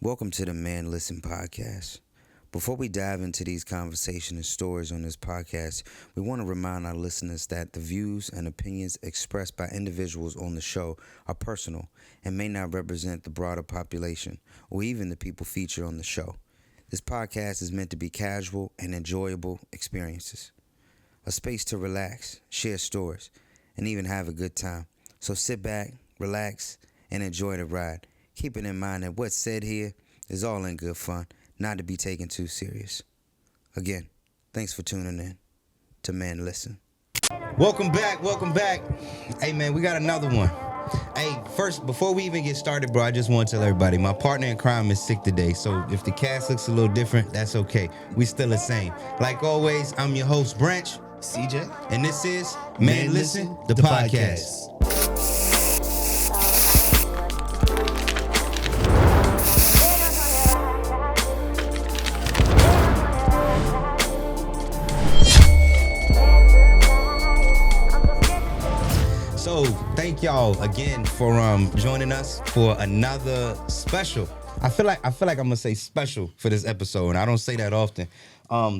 Welcome to the Man Listen podcast. Before we dive into these conversations and stories on this podcast, we want to remind our listeners that the views and opinions expressed by individuals on the show are personal and may not represent the broader population or even the people featured on the show. This podcast is meant to be casual and enjoyable experiences, a space to relax, share stories, and even have a good time. So sit back, relax, and enjoy the ride. Keeping in mind that what's said here is all in good fun, not to be taken too serious. Again, thanks for tuning in to Man Listen. Welcome back. Hey, man, we got another one. Hey, first, before we even get started, bro, I just want to tell everybody, my partner in crime is sick today, so if the cast looks a little different, that's okay. We still the same. Like always, I'm your host, Branch, CJ, and this is Man Listen, the podcast. So thank y'all again for joining us for another special. I feel like I'm gonna say special for this episode, and I don't say that often,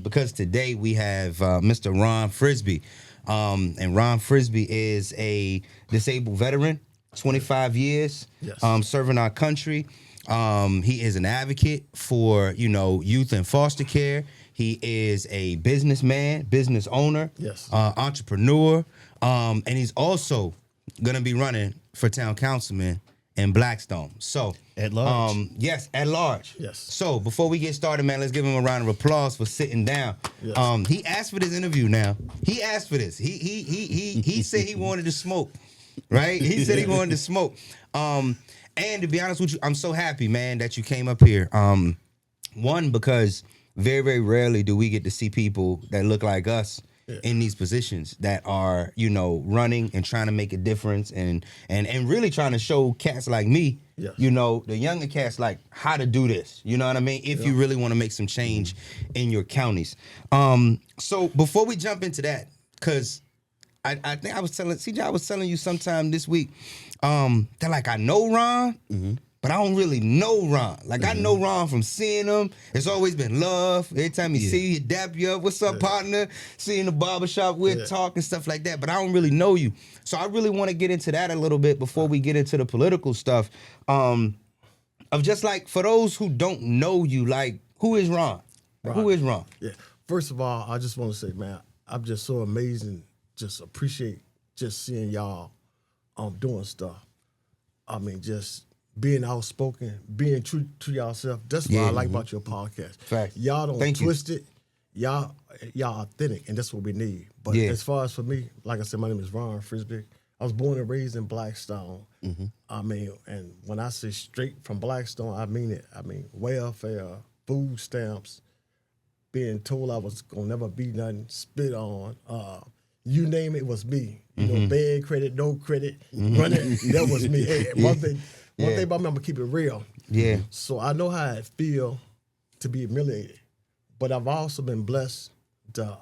because today we have Mr. Ron Frisby, and Ron Frisby is a disabled veteran, 25 years, Yes. serving our country. He is an advocate for youth in foster care. He is a businessman, business owner, Yes. Entrepreneur, and he's also gonna be running for town councilman in Blackstone. So At large. Yes, at large. Yes. So before we get started, man, let's give him a round of applause for sitting down. Yes. He asked for this interview. Now he asked for this. He said he wanted to smoke, right? He said he wanted to smoke. And to be honest with you, I'm so happy, man, that you came up here. One, because very, very rarely do we get to see people that look like us in these positions that are, running and trying to make a difference and really trying to show cats like me, Yes. the younger cats, like how to do this. You know what I mean? If you really want to make some change in your counties. So before we jump into that, because I think I was telling CJ, I was telling you sometime this week, that like I know Ron, but I don't really know Ron. Like I know Ron from seeing him. It's always been love. Every time you see you, dap you up. What's up, partner? See you in the barbershop with talk and stuff like that. But I don't really know you. So I really want to get into that a little bit before we get into the political stuff. Of just like, for those who don't know you, like, who is Ron? Ron. Who is Ron? Yeah. First of all, I just want to say, man, I'm just so amazing. Just appreciate just seeing y'all doing stuff. I mean, just being outspoken, being true to yourself. That's what I like about your podcast. Fact. Y'all don't Thank you. twist it. Y'all authentic, and that's what we need. But as far as for me, like I said, my name is Ron Frisby. I was born and raised in Blackstone. I mean, and when I say straight from Blackstone, I mean it. I mean welfare, food stamps, being told I was gonna never be nothing, spit on. You name it, was me. You know, bad credit, no credit, running. That was me. Hey, one thing about me, I'm gonna keep it real. Yeah. So I know how it feel to be humiliated, but I've also been blessed to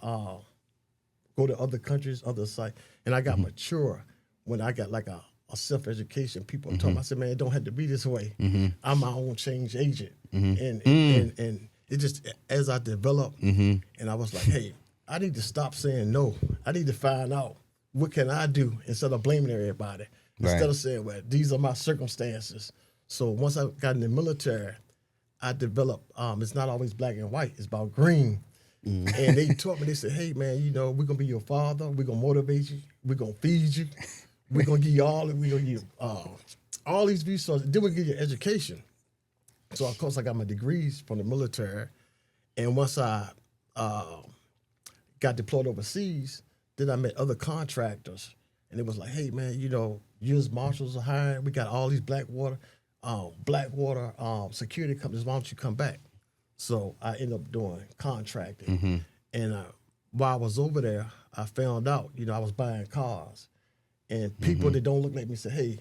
go to other countries, other sites, and I got mature when I got like a self-education. People told me, I said, man, it don't have to be this way. I'm my own change agent, and it just as I developed, and I was like, hey, I need to stop saying no. I need to find out what can I do instead of blaming everybody. Instead of saying, well, these are my circumstances. So once I got in the military, I developed, it's not always black and white, it's about green. And they taught me, they said, hey, man, we're going to be your father. We're going to motivate you. We're going to feed you. We're going to give you all these resources. Then we'll give you education. So, of course, I got my degrees from the military. And once I got deployed overseas, then I met other contractors. And it was like, hey, man, U.S. Marshals are hiring. We got all these Blackwater security companies. Why don't you come back? So I ended up doing contracting. And while I was over there, I found out, I was buying cars. And people that don't look like me say, hey,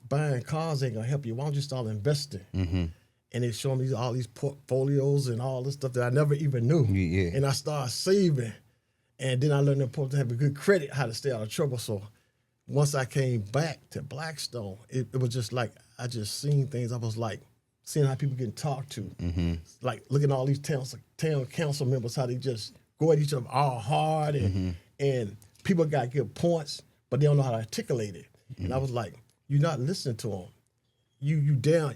buying cars ain't going to help you. Why don't you start investing? And they showed me all these portfolios and all this stuff that I never even knew. And I started saving. And then I learned the importance to have a good credit, how to stay out of trouble. So once I came back to Blackstone, it was just like I just seen things. I was like, seeing how people getting talked to. Like looking at all these town council members, how they just go at each other all hard, and people got good points, but they don't know how to articulate it. And I was like, you're not listening to them. You down.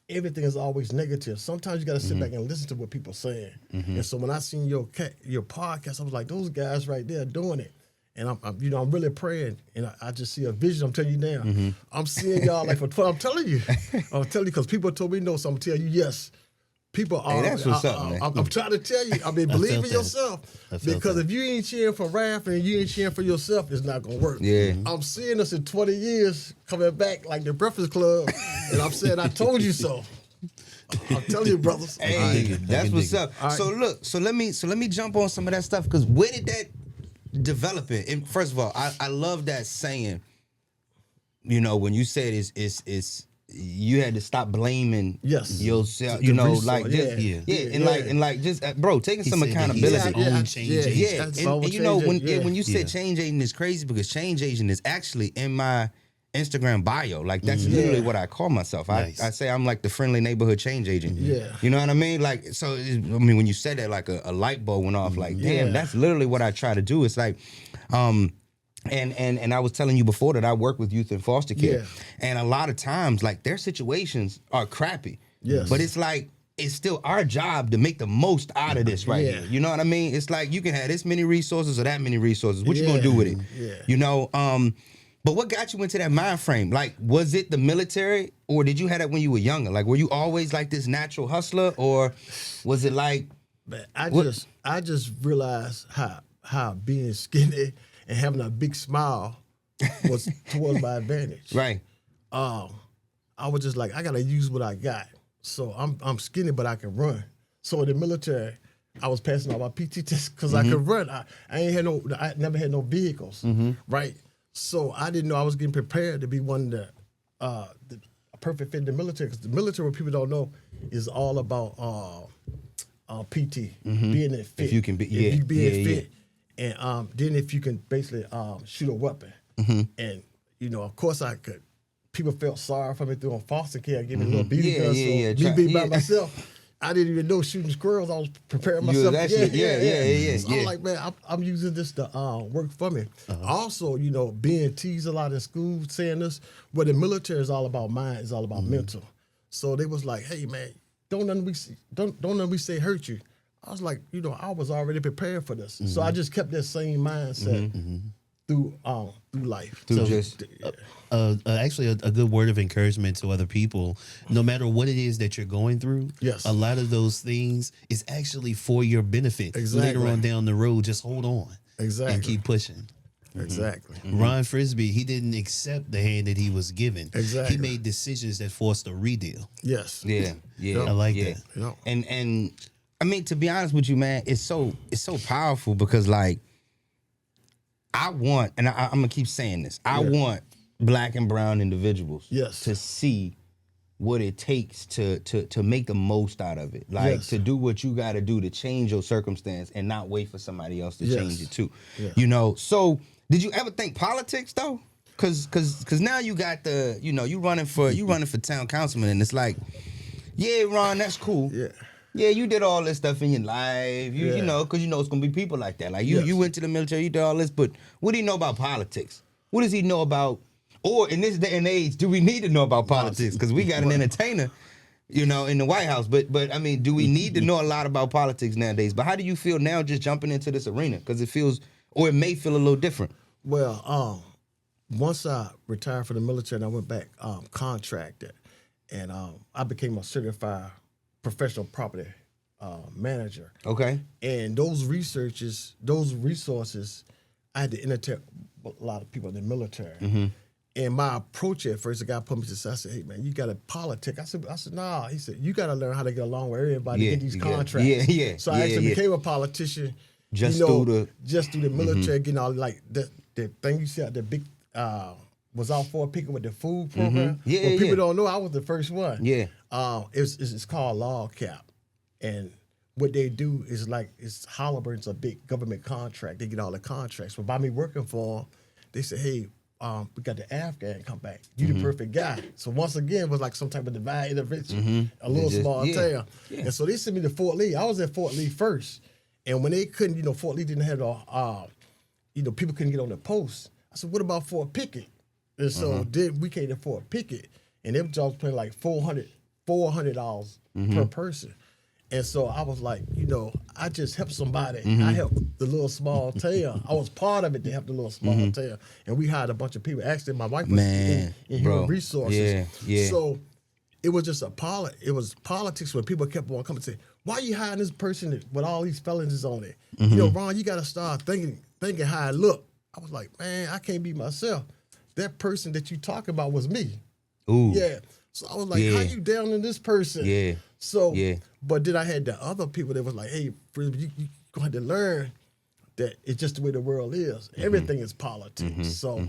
Everything is always negative. Sometimes you got to sit back and listen to what people are saying. And so when I seen your podcast, I was like, those guys right there doing it. And I'm really praying, and I just see a vision. I'm telling you now, I'm seeing y'all like I'm telling you, because people told me no, so I'm telling you yes. People are. Hey, that's what's up, man. I'm trying to tell you. I mean, believe in yourself, because if you ain't cheering for Raph and you ain't cheering for yourself, it's not gonna work. Yeah. I'm seeing us in 20 years coming back like the Breakfast Club, and I'm saying I told you so. I'm telling you, brothers. Hey, that's what's up. Right. So look, so let me jump on some of that stuff, because where did that develop it? And first of all, I love that saying. You know, when you said it's you had to stop blaming yourself. You know, like and like just bro, taking some accountability. And you know when you said change agent is crazy, because change agent is actually in my Instagram bio. Like that's literally what I call myself. Nice. I say I'm like the friendly neighborhood change agent. You know what I mean? Like, so I mean, when you said that, like a light bulb went off. Like, damn, that's literally what I try to do. It's like, and I was telling you before that I work with youth in foster care, and a lot of times, like, their situations are crappy. But it's like, it's still our job to make the most out of this right here. You know what I mean? It's like, you can have this many resources or that many resources. What you gonna do with it? You know. But what got you into that mind frame? Like, was it the military, or did you have that when you were younger? Like, were you always like this natural hustler, or was it like? Man, I just realized how being skinny and having a big smile was towards my advantage. Right. I was just like, I gotta use what I got. So I'm skinny, but I can run. So in the military, I was passing all my PT tests because I could run. I never had no vehicles, right? So I didn't know I was getting prepared to be one of the perfect fit in the military, because the military, what people don't know, is all about PT, being fit. If you can be, if you being fit, and then if you can basically shoot a weapon, and you know, of course, I could. People felt sorry for me through foster care, giving me a little BB gun. So me being by myself, I didn't even know shooting squirrels. I was preparing myself. So I'm like, man, I'm using this to work for me. Also, you know, being teased a lot in school, saying this, well, the military is all about mind, it's all about mental. So they was like, hey, man, don't nothing we say hurt you. I was like, you know, I was already prepared for this. So I just kept that same mindset through life. Actually, a good word of encouragement to other people. No matter what it is that you're going through, a lot of those things is actually for your benefit. Later on down the road, just hold on. And keep pushing. Exactly. Ron Frisby, he didn't accept the hand that he was given. Exactly. He made decisions that forced a redeal. Yes. I like that. And I mean, to be honest with you, man, it's so powerful, because like, I want, and I'm gonna keep saying this, I want Black and brown individuals to see what it takes to make the most out of it. Like, to do what you got to do to change your circumstance and not wait for somebody else to change it too. You know, so did you ever think politics though? Cause now you got the, you know, you running for town councilman, and it's like, yeah, Ron, that's cool. Yeah, you did all this stuff in your life, you know, because you know it's going to be people like that. Like, you went to the military, you did all this, but what do you know about politics? What does he know about, or in this day and age, do we need to know about politics? Because we got an entertainer, you know, in the White House. But I mean, do we need to know a lot about politics nowadays? But how do you feel now just jumping into this arena? Because it feels, or it may feel a little different. Well, once I retired from the military and I went back contracted, and I became a certified professional property manager. Okay. And those resources, I had to entertain a lot of people in the military. And my approach at first, the guy put me to say, I said, hey, man, you got to politic. I said, nah. He said, you got to learn how to get along with everybody to get these contracts. So I actually became a politician just through the military, getting all like the thing you said, the big was all for people with the food program. People don't know, I was the first one. It's called log cap, and what they do is like, it's Halliburton's a big government contract. They get all the contracts. But by me working for them, they say, hey, we got the Afghan come back. You the perfect guy. So once again, it was like some type of divine intervention, a little small town. Yeah. And so they sent me to Fort Lee. I was at Fort Lee first. And when they couldn't, Fort Lee didn't have people couldn't get on the post. I said, what about Fort Pickett? And so then we came to Fort Pickett, and them jobs paying like $400 per person. And so I was like, I just helped somebody. I helped the little small town. I was part of it to help the little small town. And we hired a bunch of people. Actually, my wife was in human resources. Yeah. So it was just it was politics when people kept on coming and say, why are you hiring this person with all these felonies on it? Ron, you got to start thinking how I look. I was like, man, I can't be myself. That person that you talk about was me. Ooh. Yeah. So I was like, how you down in this person? Yeah. So, but then I had the other people that was like, hey, Frisby, you going to learn that it's just the way the world is. Everything is politics. So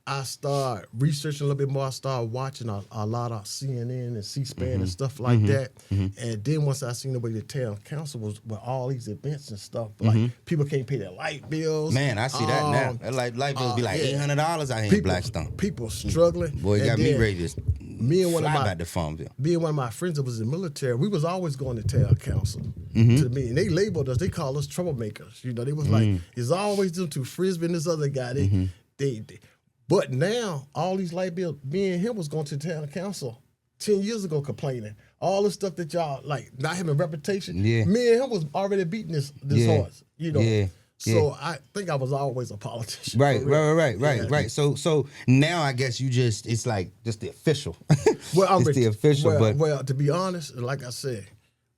I started researching a little bit more. I started watching a lot of CNN and C-SPAN and stuff like that. And then once I seen the way the town council was with all these events and stuff, like people can't pay their light bills. Man, I see that now. That light bills be like $800 out here in Blackstone. People struggling. Boy, it got me ready to fly back to Farmville. Me and one of my friends that was in the military, we was always going to town council to me. And they labeled us, they called us troublemakers. They was like, it's always them two, Frisby and this other guy. But now, all these light bills, me and him was going to the town council 10 years ago complaining. All the stuff that y'all, like, not having a reputation. Me and him was already beating this horse, So I think I was always a politician. Right. So now I guess it's like just the official. Well, it's the official. Well, to be honest, like I said,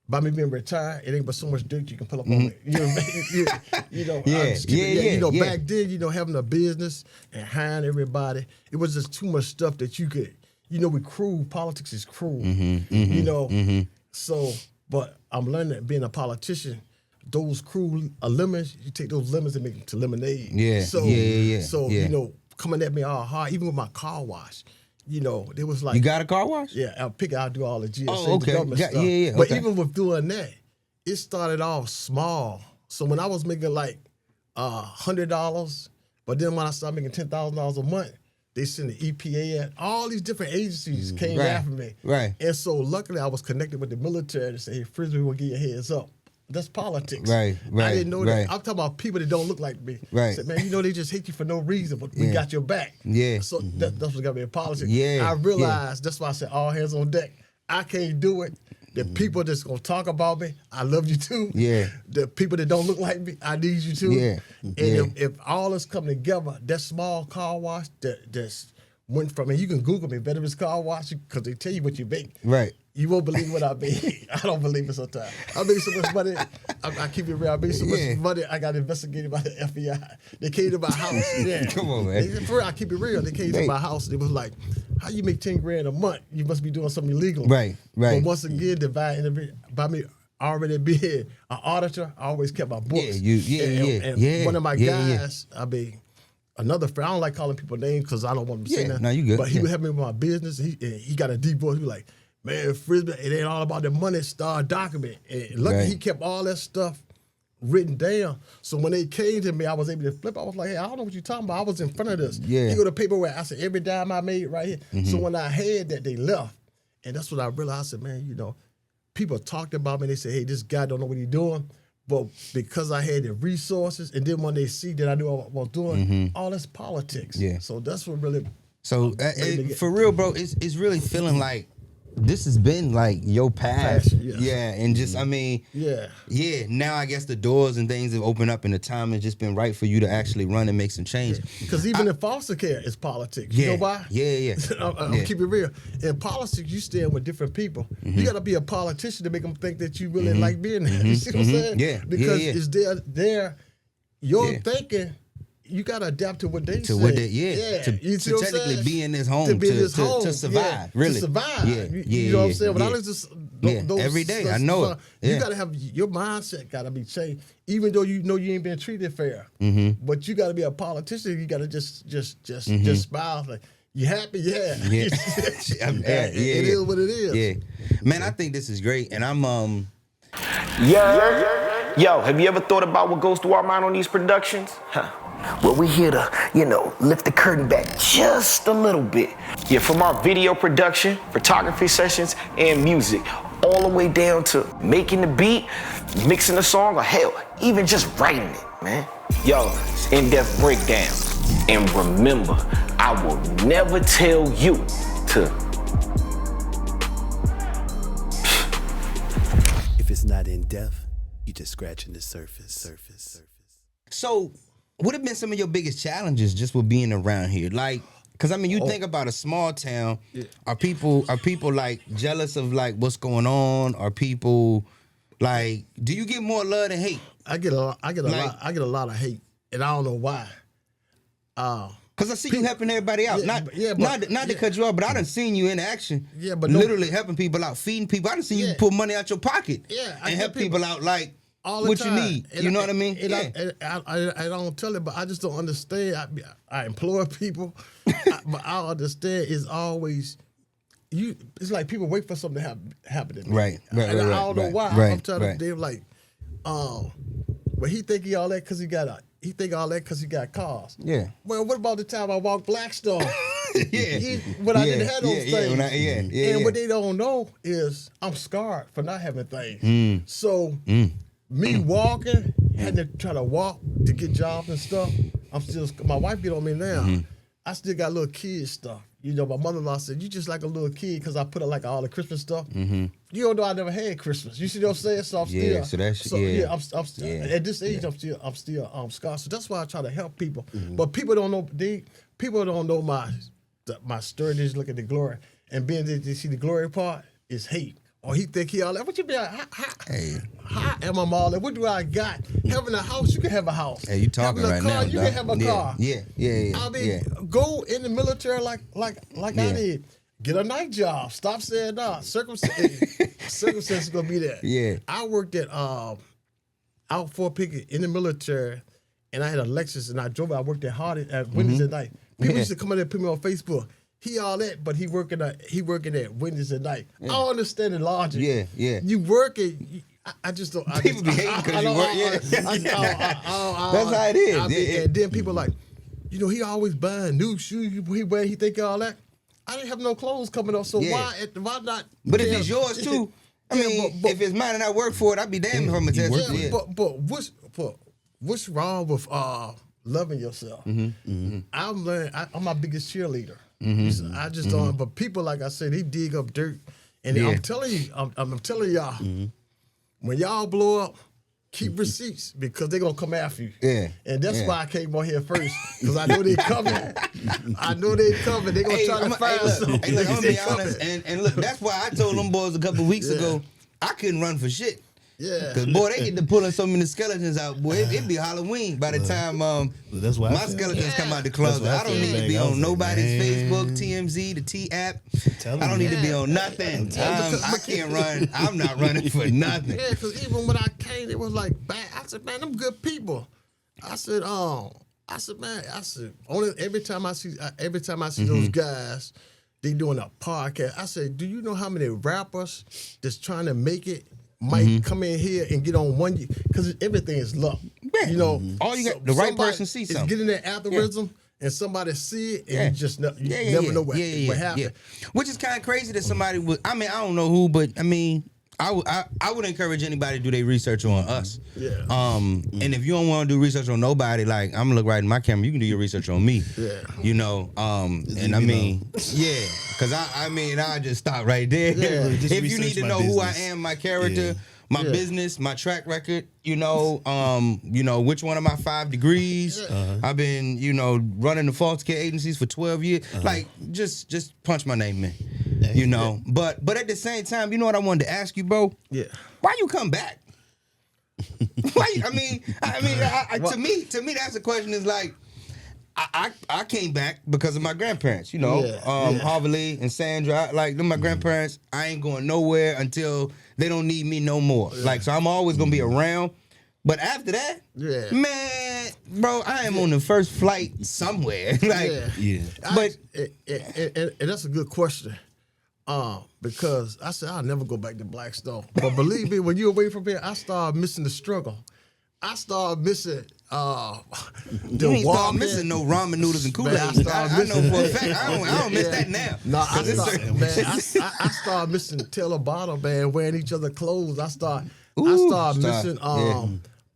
by me being retired, it ain't but so much dirt you can pull up on me. Back then, having a business and hiring everybody, it was just too much stuff that you could, with cruel, politics is cruel, So, but I'm learning that being a politician, those cruel lemons, you take those lemons and make them to lemonade. So, coming at me all hard, even with my car wash. There was like... You got a car wash? Yeah, I'll do all the GSA, the government stuff. But even with doing that, it started off small. So when I was making like $100, but then when I started making $10,000 a month, they sent the EPA and all these different agencies came after me. Right. And so luckily I was connected with the military to say, hey, Frisby will give you a heads up. That's politics. Right. I didn't know that. I'm talking about people that don't look like me. Right. I said, man, they just hate you for no reason, but we got your back. Yeah. So that's what's got to be in politics. Yeah. I realized, that's why I said all hands on deck. I can't do it. The people that's going to talk about me, I love you too. Yeah. The people that don't look like me, I need you too. Yeah. And if all this come together, that small car wash that's went from, and you can Google me, Veterans Car Wash, because they tell you what you make. Right. You won't believe what I made. I don't believe it sometimes. I made so much money. I keep it real. I made so much money. I got investigated by the FBI. They came to my house. Yeah. Come on, man. For real, I keep it real. They came to my house. They was like, how you make 10 grand a month? You must be doing something illegal. Right. But once again, by me already being an auditor, I always kept my books. And one of my guys, another friend, I don't like calling people names because I don't want them to say that. No, you good. But he would help me with my business. He got a deep voice. He was like, man, Frisby, it ain't all about the money, start document. And luckily he kept all that stuff written down. So when they came to me, I was able to flip. I was like, hey, I don't know what you're talking about. I was in front of this. Yeah. He go to paperwork. I said, every dime I made right here. So when I had that, they left. And that's what I realized. I said, man, people talked about me. They said, hey, this guy don't know what he's doing. But because I had the resources, and then when they see that I knew what I was doing, all that's politics. Yeah. So that's what really... So for real, bro, it's really feeling like this has been like your path. Yeah, and just now I guess the doors and things have opened up and the time has just been right for you to actually run and make some change. Because even in foster care, it's politics. You know why? I'll keep it real. In politics, you stand with different people. You got to be a politician to make them think that you really like being there. You see what I'm saying? Yeah. Because it's there, your thinking. You gotta adapt to what they say. To technically be in this home, to survive, really. To survive. You know what I'm saying? But I was just every day. I know it. You gotta have your mindset gotta be changed, even though you know you ain't been treated fair. But you gotta be a politician. You gotta just smile. Like, you happy? Yeah. It is what it is. Yeah, man. I think this is great, and I'm Yo, have you ever thought about what goes through our mind on these productions? Well, we're here to, lift the curtain back just a little bit. Yeah, from our video production, photography sessions, and music, all the way down to making the beat, mixing the song, or hell, even just writing it, man. Yo, it's in-depth breakdown. And remember, I will never tell you to... If it's not in depth, you just scratching the surface. So, what have been some of your biggest challenges just with being around here? Like, because I mean, you think about a small town. Yeah. Are people like jealous of like what's going on? Are people like? Do you get more love than hate? I get a lot of hate, and I don't know why. Because I see you helping everybody out. Not to cut you off, but I done seen you in action. Yeah, but literally helping people out, feeding people. I done seen you pull money out your pocket. Yeah, and help people out like all the what time. You need. You know what I mean? I don't tell it, but I just don't understand. I employ people, but I understand it's always you. It's like people wait for something to happen to me. Right. And I don't know why. I'm telling them like, but he think he all that because he got cars. Yeah. Well, what about the time I walked Blackstone? I didn't have those things. And what they don't know is I'm scarred for not having things. So me walking, had to try to walk to get jobs and stuff. My wife get on me now. I still got little kid stuff. My mother-in-law said, you just like a little kid because I put up like all the Christmas stuff. You don't know I never had Christmas. You see what I'm saying? So I'm still. I'm still at this age. I'm still scarred. So that's why I try to help people. But people don't know. People don't know my story. They just look at the glory, and being that they see the glory part is hate. Or he think he all that. What you be like? How am I all that? What do I got? Having a house, you can have a house. Hey, you talking Having right a car, now? You can have a car. Yeah. I mean, go in the military like I did. Get a night job. Stop saying no. Circumstances gonna be there. Yeah. I worked at out Fort Pickett in the military, and I had a Lexus, and I drove. I worked at Hardy at Wendy's at night. People used to come in and put me on Facebook. He all that, but he working at Wendy's at night. I don't understand the logic. Yeah. You working. I just don't. People be hating because you work. That's how it is. And then people like, he always buying new shoes. He think all that. I didn't have no clothes coming up, so why not? But if it's yours too, I mean, if it's mine and I work for it, I'd be damned if I'm a test. But what's wrong with loving yourself? I'm my biggest cheerleader. I just don't. But people, like I said, they dig up dirt, and I'm telling you, I'm telling y'all, when y'all blow up, keep receipts because they're gonna come after you. Yeah, and that's why I came on here first because I know they coming. I know they coming. They gonna try to find something. Hey, look, I'm gonna be honest, and look, that's why I told them boys a couple of weeks ago I couldn't run for shit. Yeah, because boy, they get to pulling so many skeletons out. Boy, it'd be Halloween by the time that's why my skeletons come out the closet. I don't need to be on nobody's Facebook, TMZ, the T app. I don't need to be on nothing. I can't run. I'm not running for nothing. Yeah, because even when I came, it was like bad. I said, man, them good people. I said, man, only every time I see those guys, they doing a podcast. I said, do you know how many rappers that's trying to make it might come in here and get on one, because everything is luck. All you got, the right person see something. It's getting that algorithm and somebody see it and you just never know what happened. Yeah. Which is kind of crazy that somebody would, I mean, I don't know who, but I mean, I would encourage anybody to do their research on us. Yeah. And if you don't want to do research on nobody, like I'm gonna look right in my camera, you can do your research on me. Yeah. And I mean, because I just stop right there. Yeah. If you need to know who I am, my character, my business, my track record, which one of my 5 degrees. I've been, running the foster care agencies for 12 years. Like, just punch my name in. But at the same time, you know what I wanted to ask you, bro? Yeah. Why you come back? Why? To me, that's the question. Is like, I came back because of my grandparents. Harvey Lee and Sandra. Them my grandparents. I ain't going nowhere until they don't need me no more. So I'm always gonna be around. But after that, man, bro, I am on the first flight somewhere. But and that's a good question. Because I said I'll never go back to Blackstone. But believe me, when you're away from here, I started missing the struggle. I started missing you ain't start missing no ramen noodles and Kool-Aid. I know for a fact. I don't miss that now. No, I started missing Taylor Bottle, man, wearing each other clothes. I started missing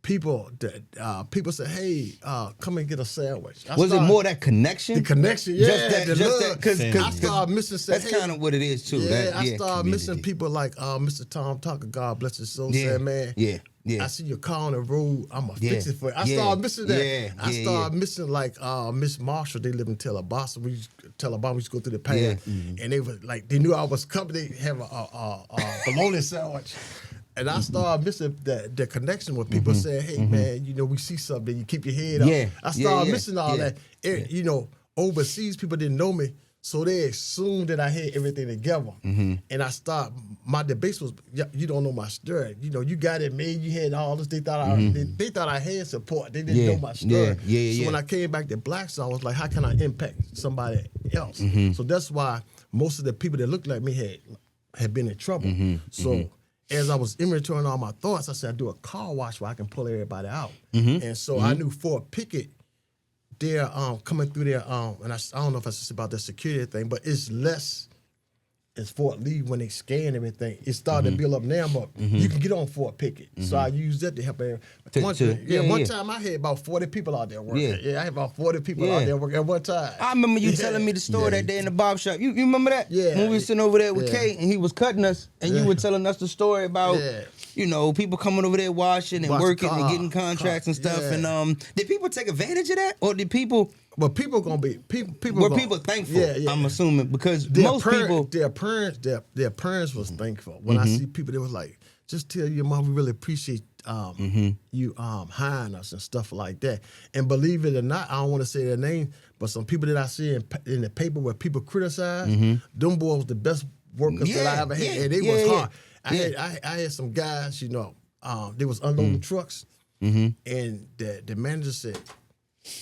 people that people say, hey, come and get a sandwich. Was it more that connection? The connection, yeah. Just that, because I started missing. That's kind of what it is too. Yeah, I started missing people like Mr. Tom Tucker, God bless his soul, said, man. Yeah. I see your car on the road. I'ma fix it for you. I started missing that. I started missing like Miss Marshall. They live in Telebasa. We used to go through the path, and they were like, they knew I was coming. They have a bologna sandwich. And I started missing the connection with people saying, hey, man, you know, we see something, you keep your head up. I started missing all that. You know, overseas, people didn't know me, so they assumed that I had everything together. And I started, my debates was, you don't know my story. You know, you got it made, you had all this. They thought I had support. They didn't know my story. So when I came back to Blackstone, I was like, how can I impact somebody else? So that's why most of the people that looked like me had been in trouble. So as I was inventorying all my thoughts, I said, I do a car wash where I can pull everybody out. And so I knew Fort Pickett, they're coming through there, and I don't know if it's just about the security thing, but it's less as Fort Lee when they scan everything. It started to build up now, but you can get on Fort Pickett. So I used that to help everybody. One time I had about 40 people out there working. I had about 40 people out there working at one time. I remember you telling me the story that day in the barber shop. You remember that? Yeah. When we were sitting over there with Kate and he was cutting us and you were telling us the story about, you know, people coming over there washing and working and getting contracts and stuff. And did people take advantage of that? Or did people... But people gonna be people. Were people thankful? I'm assuming because most people, their parents was thankful. When I see people, they was like, "Just tell your mom we really appreciate you hiring us and stuff like that." And believe it or not, I don't want to say their name, but some people that I see in the paper where people criticize, them boys was the best workers that I ever had, and they was hard. I had some guys, you know, they was unloading trucks, and the manager said,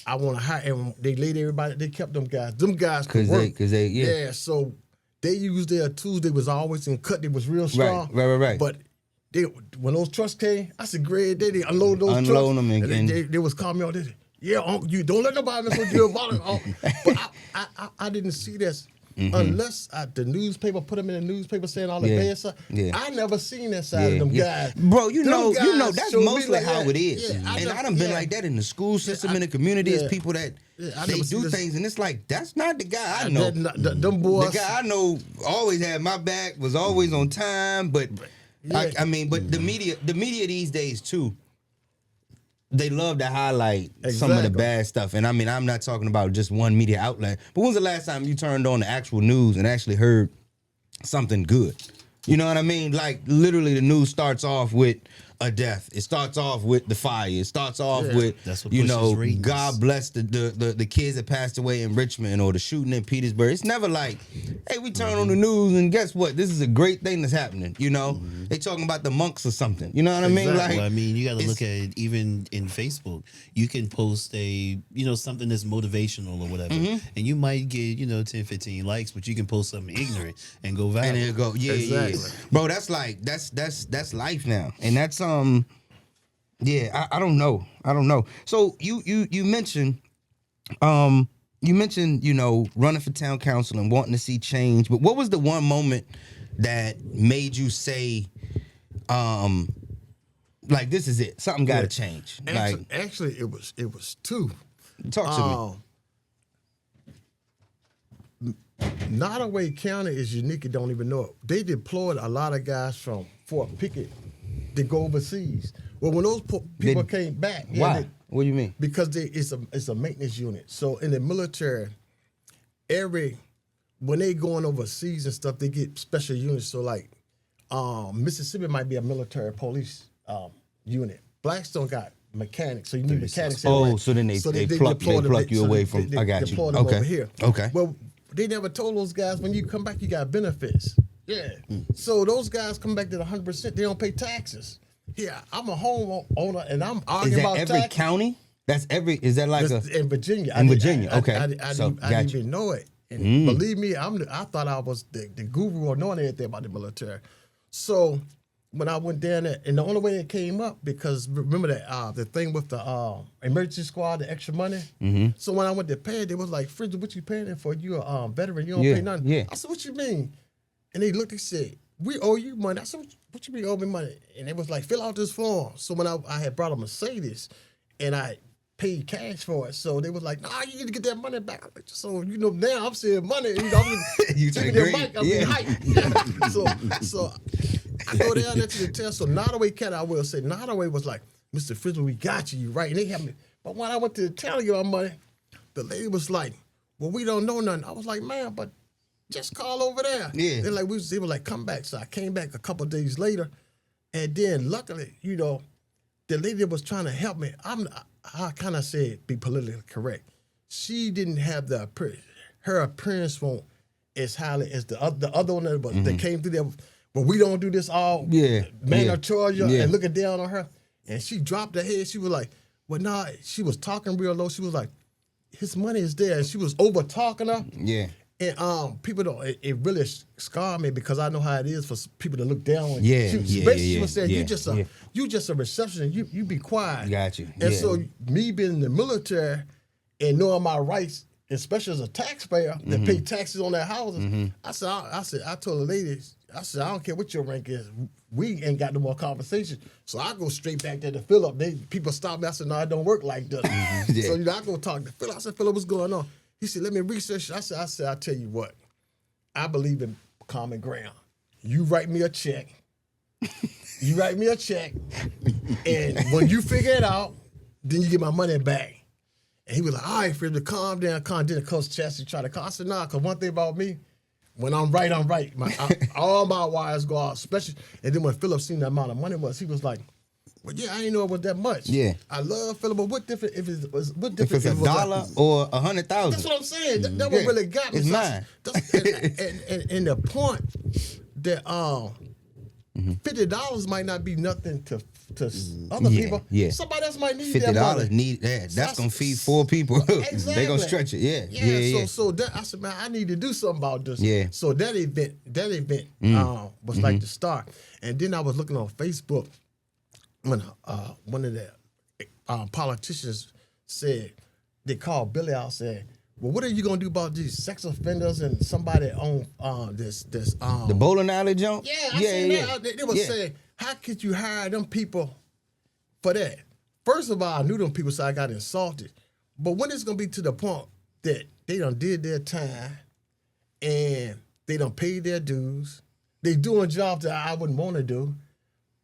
I want to hire, and they laid everybody. They kept them guys. Them guys could work. So they used their tools. They was always in cut. They was real strong. Right. But when those trucks came, I said, "Great, they unload those trucks." Unload them and they was calling me on this. Yeah, you don't let nobody mess with your wallet. But I didn't see this. Unless the newspaper put them in the newspaper saying all the bad stuff. I never seen that side of them guys. Bro, you know that's mostly how it is. And I done been like that in the school system, in the community. It's people that they do things, and it's like, that's not the guy I know. Them boys. The guy I know always had my back, was always on time, but I mean, but the media these days too, they love to highlight some of the bad stuff. And I mean, I'm not talking about just one media outlet, but when's the last time you turned on the actual news and actually heard something good? You know what I mean? Like, literally the news starts off with a death. It starts off with the fire. It starts off with, you know, God bless the kids that passed away in Richmond or the shooting in Petersburg. It's never like, hey, we turn on the news and guess what? This is a great thing that's happening. You know, they talking about the monks or something. You know what I mean? Like, well, I mean, you got to look at it even in Facebook. You can post something that's motivational or whatever, and you might get 10, 15 likes, but you can post something ignorant and go viral. And it'll go, yeah. Bro, that's like that's life now, and that's I don't know. So you mentioned running for town council and wanting to see change, but what was the one moment that made you say, like, this is it, something got to change? Actually, it was two. Talk to me. Nottoway County is unique. You don't even know it. They deployed a lot of guys from Fort Pickett to go overseas. Well, when those people came back, why? What do you mean? Because it's a maintenance unit. So in the military, when they going overseas and stuff, they get special units. So like Mississippi might be a military police unit. Blackstone got mechanics, so you need mechanics. Oh, so then they pluck you away from. I got you. Them over here. Okay. Well, they never told those guys when you come back, you got benefits. Yeah. So those guys come back to 100%. They don't pay taxes. Yeah, I'm a homeowner and I'm arguing about taxes. Is that every county? Is that like in Virginia? In Virginia, okay. I didn't even know it. And believe me, I thought I was the guru or knowing everything about the military. So when I went down there, and the only way it came up, because remember that the thing with the emergency squad, the extra money. So when I went to pay it, they was like, "Frisby, what you paying it for? You a veteran? You don't pay nothing." Yeah. I said, "What you mean?" And they looked and said, "We owe you money." I said, "What you mean owe me money?" And they was like, "Fill out this form." So when I had brought a Mercedes, and I paid cash for it, so they was like, "Nah, you need to get that money back." I'm like, so now I'm saying money. You take the mic, I'm being hyped. So I go down there to the test. So Nottoway County, I will say, Nottoway was like, "Mr. Frisby, we got you right," and they had me. But when I went to the town to get my money, the lady was like, "Well, we don't know nothing." I was like, "Man, but just call over there." Yeah. They're like, they were like, "Come back." So I came back a couple of days later, and then luckily, the lady that was trying to help me, I kind of said, be politically correct. She didn't have her appearance won't as highly as the other one that came through there. But we don't do this all mandatory and looking down on her. And she dropped her head. She was like, "Well, nah." She was talking real low. She was like, "His money is there." And she was over talking her. Yeah. And people don't. It really scarred me because I know how it is for people to look down on. She was saying, "You just a receptionist. You be quiet." Got you. And so me being in the military and knowing my rights, especially as a taxpayer that pay taxes on their houses, I told the lady, I said, "I don't care what your rank is. We ain't got no more conversation." So I go straight back there to Philip. People stop me. I said, "No, it don't work like this." So I go talk to Philip. I said, "Philip, what's going on?" He said, "Let me research." I said, "I'll tell you what. I believe in common ground. You write me a check. And when you figure it out, then you get my money back." And he was like, "All right, Frisby, calm down." Then Coach Chastity tried to call. I said, "Nah, because one thing about me, when I'm right, I'm right. All my wires go out, especially." And then when Philip seen the amount of money was, he was like, "Well, yeah, I didn't know it was that much." Yeah. I love Philip, but what different if it's If it's $1 or 100,000? That's what I'm saying. That what really got me. It's mine. And the point that $50 might not be nothing to other people. Yeah. Somebody else might need $50 that money. need that. That's gonna feed 4 people. Exactly. They gonna stretch it. Yeah. So that I said, "Man, I need to do something about this." Yeah. So that event was like the start. And then I was looking on Facebook when one of the politicians said, they called Billy out, said, "Well, what are you gonna do about these sex offenders and somebody on this The bowling alley jump? Yeah, I seen that. They were saying, how could you hire them people for that? First of all, I knew them people, so I got insulted. But when it's gonna be to the point that they done did their time and they done paid their dues, they doing jobs that I wouldn't want to do.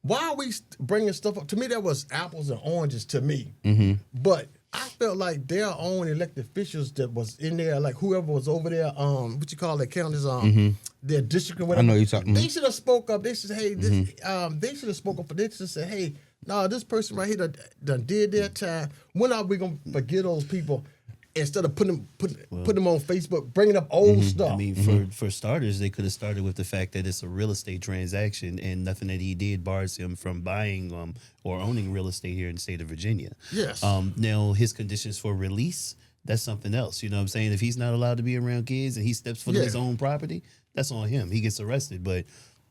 Why are we bringing stuff up? To me, that was apples and oranges to me. But I felt like their own elected officials that was in there, like whoever was over there, what you call that counties, their district or whatever. I know you're talking. They should have spoke up. They should say, hey, they should have spoke up. They should say, hey, no, this person right here done did their time. When are we gonna forget those people? Instead of putting them on Facebook, bringing up old stuff. I mean, for starters, they could have started with the fact that it's a real estate transaction, and nothing that he did bars him from buying or owning real estate here in the state of Virginia. Yes. Now, his conditions for release, that's something else. You know what I'm saying? If he's not allowed to be around kids and he steps foot on his own property, that's on him. He gets arrested. But,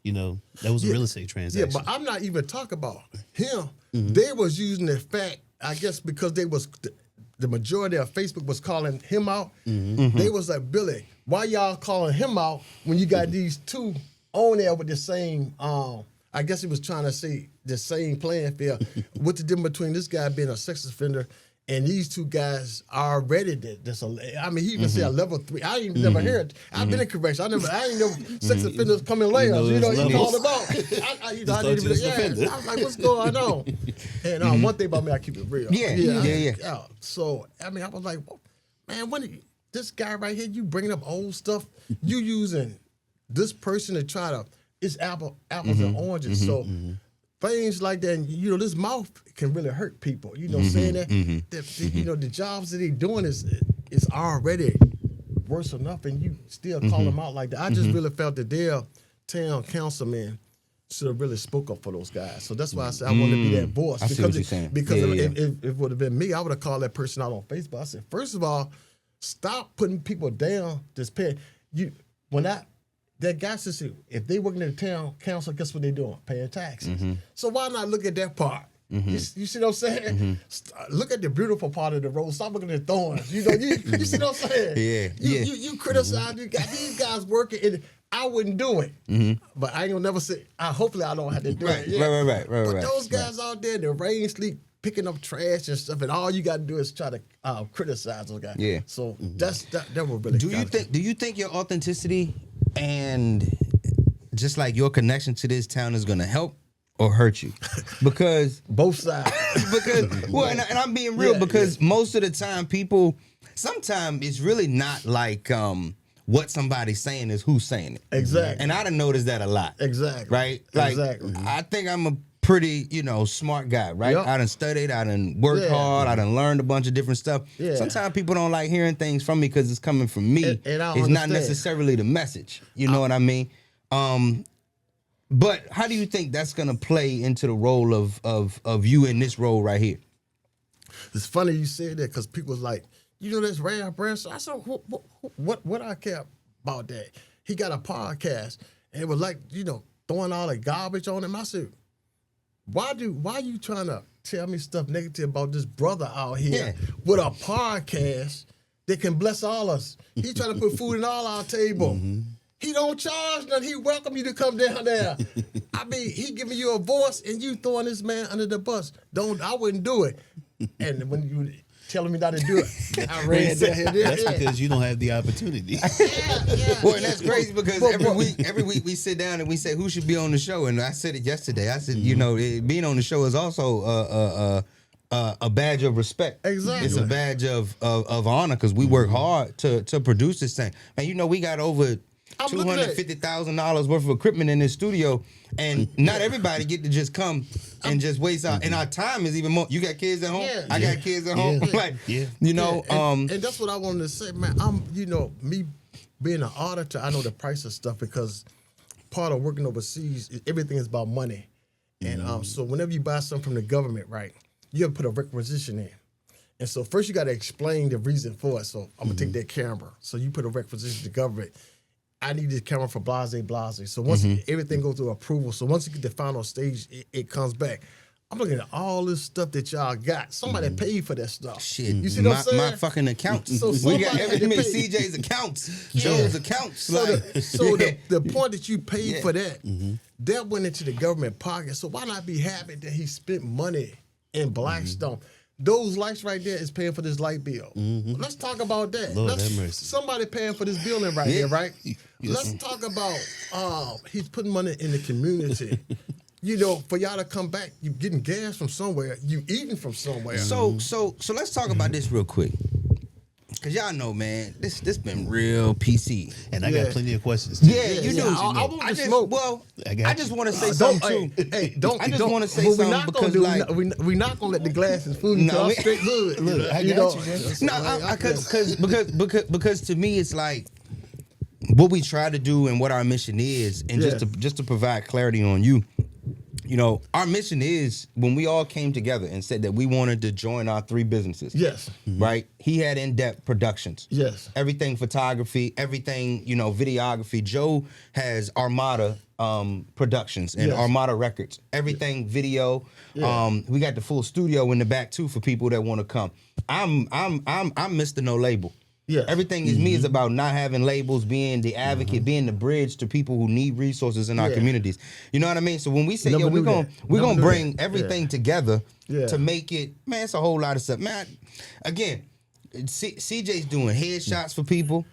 that was a real estate transaction. Yeah, but I'm not even talking about him. They was using the fact, I guess, because they was... The majority of Facebook was calling him out. They was like, Billy, why y'all calling him out when you got these two on there with the same, I guess he was trying to say the same playing field. What's the difference between this guy being a sex offender and these two guys already did this? I mean, he even said a level 3. I ain't never heard. I've been in correction. I ain't know sex offenders come in layers. He called them out. I didn't even, I was like, what's going on? And one thing about me, I keep it real. Yeah. So, I mean, I was like, man, this guy right here, you bringing up old stuff, you using this person to try to, it's apples and oranges. So, things like that, and, this mouth can really hurt people. Saying that, the jobs that they doing is already worse enough, and you still call them out like that. I just really felt that their town councilman should have really spoke up for those guys. So that's why I said I want to be that voice. I see what you're saying. Because if it would have been me, I would have called that person out on Facebook. I said, first of all, stop putting people down. That got to see if they working in the town council, guess what they doing? Paying taxes. So why not look at that part? You see what I'm saying? Look at the beautiful part of the road. Stop looking at the thorns. You see what I'm saying? You criticize these guys working. And I wouldn't do it, but I ain't gonna never say. Hopefully, I don't have to do it. Yeah. Right. But those guys out there, the rain, sleep, picking up trash and stuff, and all you got to do is try to criticize those guys. Yeah. So that would really. Do you think your authenticity and just like your connection to this town is gonna help or hurt you? Because both sides. And I'm being real because most of the time sometimes it's really not like what somebody's saying is who's saying it. Exactly. And I done noticed that a lot. Exactly. Right? Like, exactly. I think I'm a pretty, smart guy, right? Yep. I done studied, I done worked hard, I done learned a bunch of different stuff. Yeah. Sometimes people don't like hearing things from me because it's coming from me. And I it's understand. not necessarily the message. You know what I mean? But how do you think that's gonna play into the role of you in this role right here? It's funny you said that because people was like, that's Ron Frisby. So I said, what I care about that? He got a podcast, and it was like, throwing all the garbage on him. I said, why you trying to tell me stuff negative about this brother out here with a podcast that can bless all us? He trying to put food in all our table. He don't charge nothing. He welcome you to come down there. I mean, he giving you a voice, and you throwing this man under the bus. I wouldn't do it. And when you telling me not to do it, I read that. That's because you don't have the opportunity. Well, and that's crazy because every week we sit down and we say who should be on the show. And I said it yesterday. I said, being on the show is also a badge of respect. Exactly. It's a badge of honor because we work hard to produce this thing. And we got over $250,000 worth of equipment in this studio, and not everybody get to just come and just waste out. And our time is even more. You got kids at home. I got kids at home. And that's what I wanted to say, man. Me being an auditor, I know the price of stuff because part of working overseas, everything is about money. And so whenever you buy something from the government, right, you have to put a requisition in. And so first you got to explain the reason for it. So I'm gonna take that camera. So you put a requisition to the government. I need this camera for blase. So once everything goes through approval, so once you get the final stage, it comes back. I'm looking at all this stuff that y'all got. Somebody paid for that stuff. Shit, you see what I'm saying? My fucking accounts. So we got everything. CJ's accounts, Joe's accounts. So, the point that you paid for that went into the government pocket. So why not be happy that he spent money in Blackstone? Those lights right there is paying for this light bill. Let's talk about that. Lord have mercy. Somebody paying for this building right here, right? Let's talk about he's putting money in the community. For y'all to come back, you getting gas from somewhere, you eating from somewhere. So let's talk about this real quick. Cause y'all know, man, this been real PC, and I got plenty of questions. Too. You do. I want to smoke. Well, I just want to say something too. I just want to say something because we're not gonna let the glass and food straight good. Look, I got you. Because to me it's like what we try to do and what our mission is, and just to provide clarity on you. Our mission is when we all came together and said that we wanted to join our 3 businesses. Yes. Right? He had In-Depth Productions. Yes. Everything photography, everything, videography. Joe has Armada Productions and Armada Records. Everything video. Yeah. We got the full studio in the back too for people that want to come. I'm Mr. No Label. Yes. Everything is me is about not having labels, being the advocate, being the bridge to people who need resources in our communities. You know what I mean? So when we say, we're gonna bring everything together to make it, man, it's a whole lot of stuff. Man, again, CJ's doing headshots for people.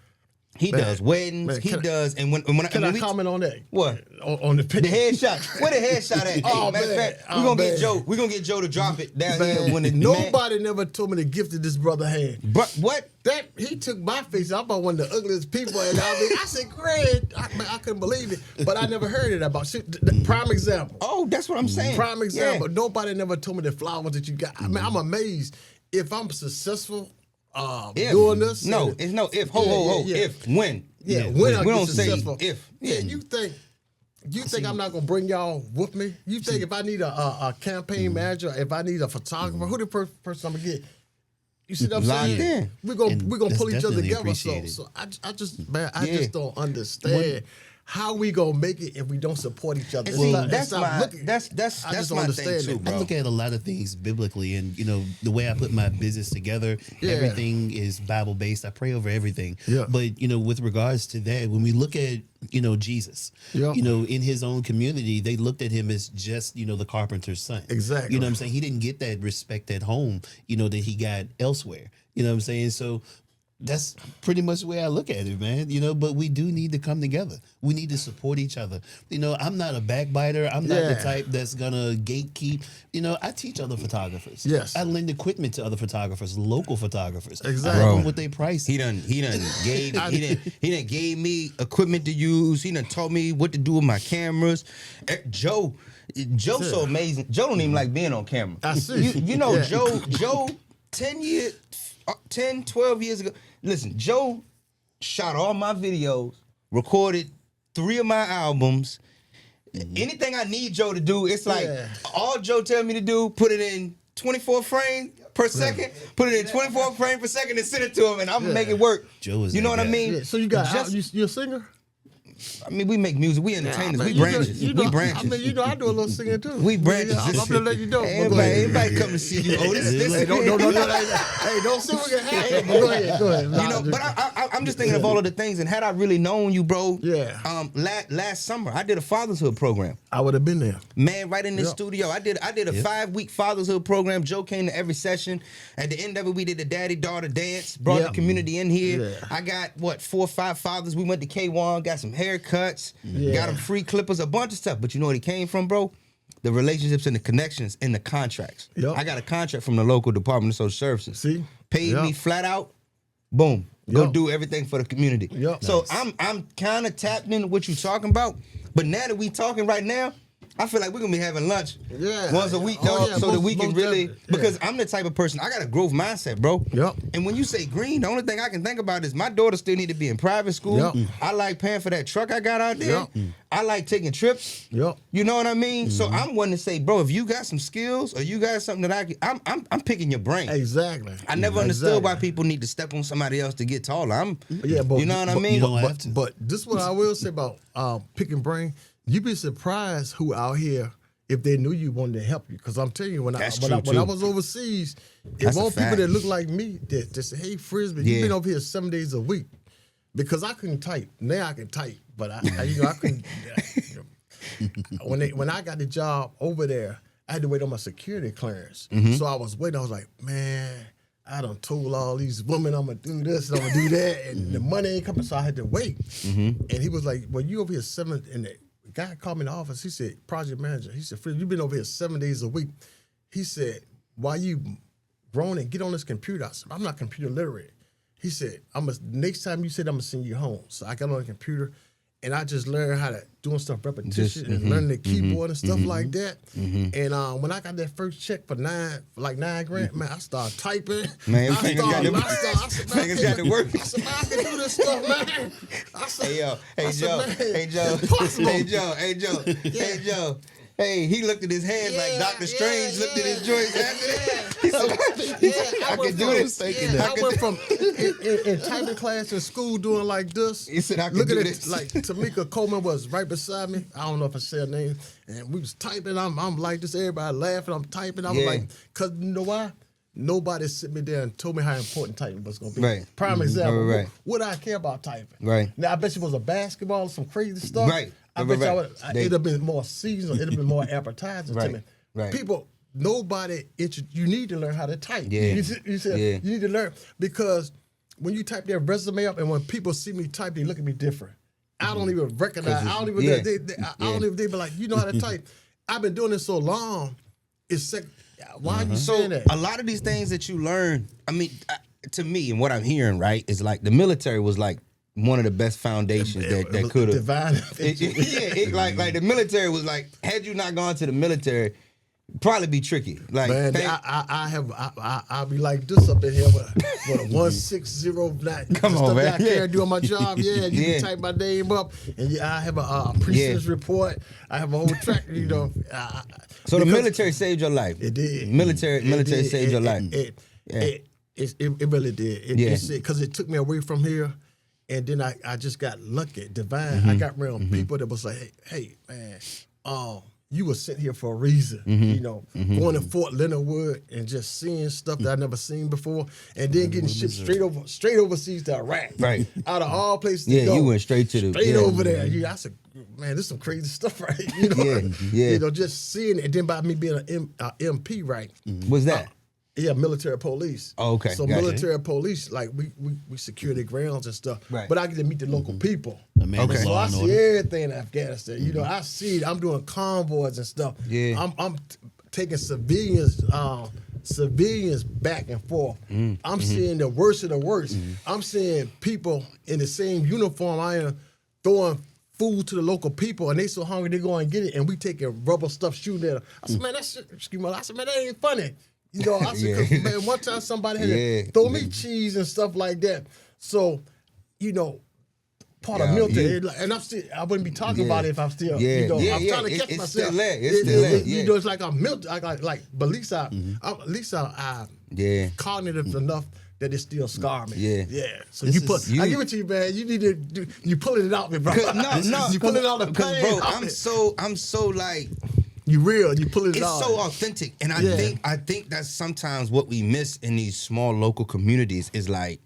He does weddings. He does, and when I comment on that? What on the picture? The headshot? Where the headshot at? Matter of fact, we're gonna get Joe. We're gonna get Joe to drop it down here when nobody never told me the gift that this brother had. But what? That he took my face. I'm about one of the ugliest people, and I said, "Great!" I couldn't believe it, but I never heard it about. Prime example. Oh, that's what I'm saying. Prime example. Yeah. Nobody never told me the flowers that you got. I mean, I'm amazed if I'm successful. Doing this. No, it's no if. If when. Yeah, when I we get don't successful. Say if. Yeah, you think I'm not gonna bring y'all with me? You think if I need a campaign manager, if I need a photographer, who the first person I'm gonna get? You see what I'm saying? Yeah. We're gonna pull each other together. So I just don't understand how we gonna make it if we don't support each other? See, that's my thing too, bro. I look at a lot of things biblically, and the way I put my business together, everything is Bible based. I pray over everything. Yeah. But with regards to that, when we look at Jesus, in his own community, they looked at him as just the carpenter's son. Exactly. You know what I'm saying? He didn't get that respect at home, that he got elsewhere. You know what I'm saying? So that's pretty much the way I look at it, man. But we do need to come together. We need to support each other. I'm not a backbiter. I'm not the type that's gonna gatekeep. I teach other photographers. Yes. I lend equipment to other photographers, local photographers. Exactly. I help them with their price. He done gave me equipment to use. He done taught me what to do with my cameras. Joe's so amazing. Joe don't even like being on camera. I see. Joe 10, 12 years ago. Listen, Joe shot all my videos, recorded 3 of my albums. Anything I need Joe to do, it's like all Joe tell me to do, put it in 24 frames per second, put it in 24 frames per second and send it to him, and I'm gonna make it work. Joe is what I mean? Yeah. So you got you're a singer? I mean, we make music. We entertainers. We branches. We branches. I mean, I do a little singing too. We branches. I'm gonna let you know. Everybody come to see you. Oh, this hey, don't see what can happen. Go ahead. But I'm just thinking of all of the things, and had I really known you, bro. Yeah. Last summer I did a Fatherhood program. I would have been there. Man, right in this studio. I did a 5-week Fatherhood program. Joe came to every session. At the end of it, we did a daddy-daughter dance. Brought the community in here. Yeah. I got 4 or 5 fathers. We went to K1, got some haircuts, got them free clippers, a bunch of stuff. But you know what it came from, bro? The relationships and the connections and the contracts. I got a contract from the local Department of Social Services. See? Paid me flat out. Boom. Go do everything for the community. So I'm kind of tapped into what you're talking about. But now that we talking right now, I feel like we're gonna be having lunch once a week, dog, so that we can really, because I'm the type of person, I got a growth mindset, bro. And when you say green, the only thing I can think about is my daughter still need to be in private school. I like paying for that truck I got out there. I like taking trips. You know what I mean? So I'm wanting to say, bro, if you got some skills or you got something that I'm picking your brain. Exactly. I never understood why people need to step on somebody else to get taller. You know what I mean? You don't have to. But this is what I will say about picking brain. You'd be surprised who out here, if they knew you, wanted to help you. Because I'm telling you, when I was overseas, there were people that looked like me that said, "Hey, Frisby, you've been over here 7 days a week." Because I couldn't type. Now I can type, but I couldn't. When I got the job over there, I had to wait on my security clearance. So I was waiting. I was like, man, I done told all these women I'm gonna do this and I'm gonna do that, and the money ain't coming, so I had to wait. And he was like, "Well, you over here 7 and the guy called me in the office. He said, project manager. He said, Frisby, you've been over here 7 days a week. He said, why you grown and get on this computer? I said, I'm not computer literate. He said, next time you said, I'm gonna send you home. So I got on the computer and I just learned how to doing stuff repetition and learning the keyboard and stuff like that. And when I got that first check for $9 grand, man, I started typing. Man, fingers got to work. I said, man, I can do this stuff, man. I said, Hey Joe. Hey, he looked at his hands like Dr. Strange looked at his joints after that. He said, I can do this. I went from in typing class in school doing like this. He said, I can do this. Like Tamika Coleman was right beside me. I don't know if I said her name. And we was typing. I'm like this. Everybody laughing. I'm typing. I was like, because you know why? Nobody sit me there and told me how important typing was going to be. Prime example. What I care about typing. Now, I bet you it was a basketball or some crazy stuff. I bet y'all it'd have been more seasonal. It'd have been more appetizing to me. People, you need to learn how to type. You need to learn, because when you type their resume up and when people see me type, they look at me different. I don't even recognize. I don't even. They be like, you know how to type. I've been doing this so long. It's sick. Why are you saying that? A lot of these things that you learn, I mean, to me, and what I'm hearing, right, is like the military was like one of the best foundations that could have. Divine. Like the military was like, had you not gone to the military, probably be tricky. Like, man, I'll be like this up in here with a 1609. Come on, man. I can't do my job. You can type my name up, and I have a precinct report. I have a whole track. So the military saved your life. It did. Military saved your life. It really did. Because it took me away from here. And then I just got lucky, divine. I got around people that was like, hey man, you were sent here for a reason. You know, going to Fort Leonard Wood and just seeing stuff that I never seen before, and then getting shipped straight overseas to Iraq. Right. Out of all places to go. Yeah, you went straight to over there. I said, man, this is some crazy stuff, right? You know, you know, just seeing it. And then by me being an MP, right? What's that? Yeah, military police. Oh, okay. So gotcha. military police, like we secure their grounds and stuff. Right. But I get to meet the local people. Okay. So I see everything in Afghanistan. You know, I see it. I'm doing convoys and stuff. Yeah. I'm taking civilians back and forth. I'm seeing the worst of the worst. I'm seeing people in the same uniform I am throwing food to the local people, and they so hungry they go and get it, and we taking rubber stuff shooting at them. I said, man, that ain't funny. You know, I said, 'cause, man, one time somebody had to throw me cheese and stuff like that. So, you know, part of military, and I wouldn't be talking about it if I'm still, you know, I'm trying to catch myself. Still there. It's still there. You know, it's like I'm military, but at least I'm cognitive enough that it still scar me. Yeah. So I give it to you, man. You need to you pulling it out, me, bro. No, you pulling out the pain. Bro, I'm so like. You real, you pulling it out. It's so authentic, and I think that's sometimes what we miss in these small local communities is like,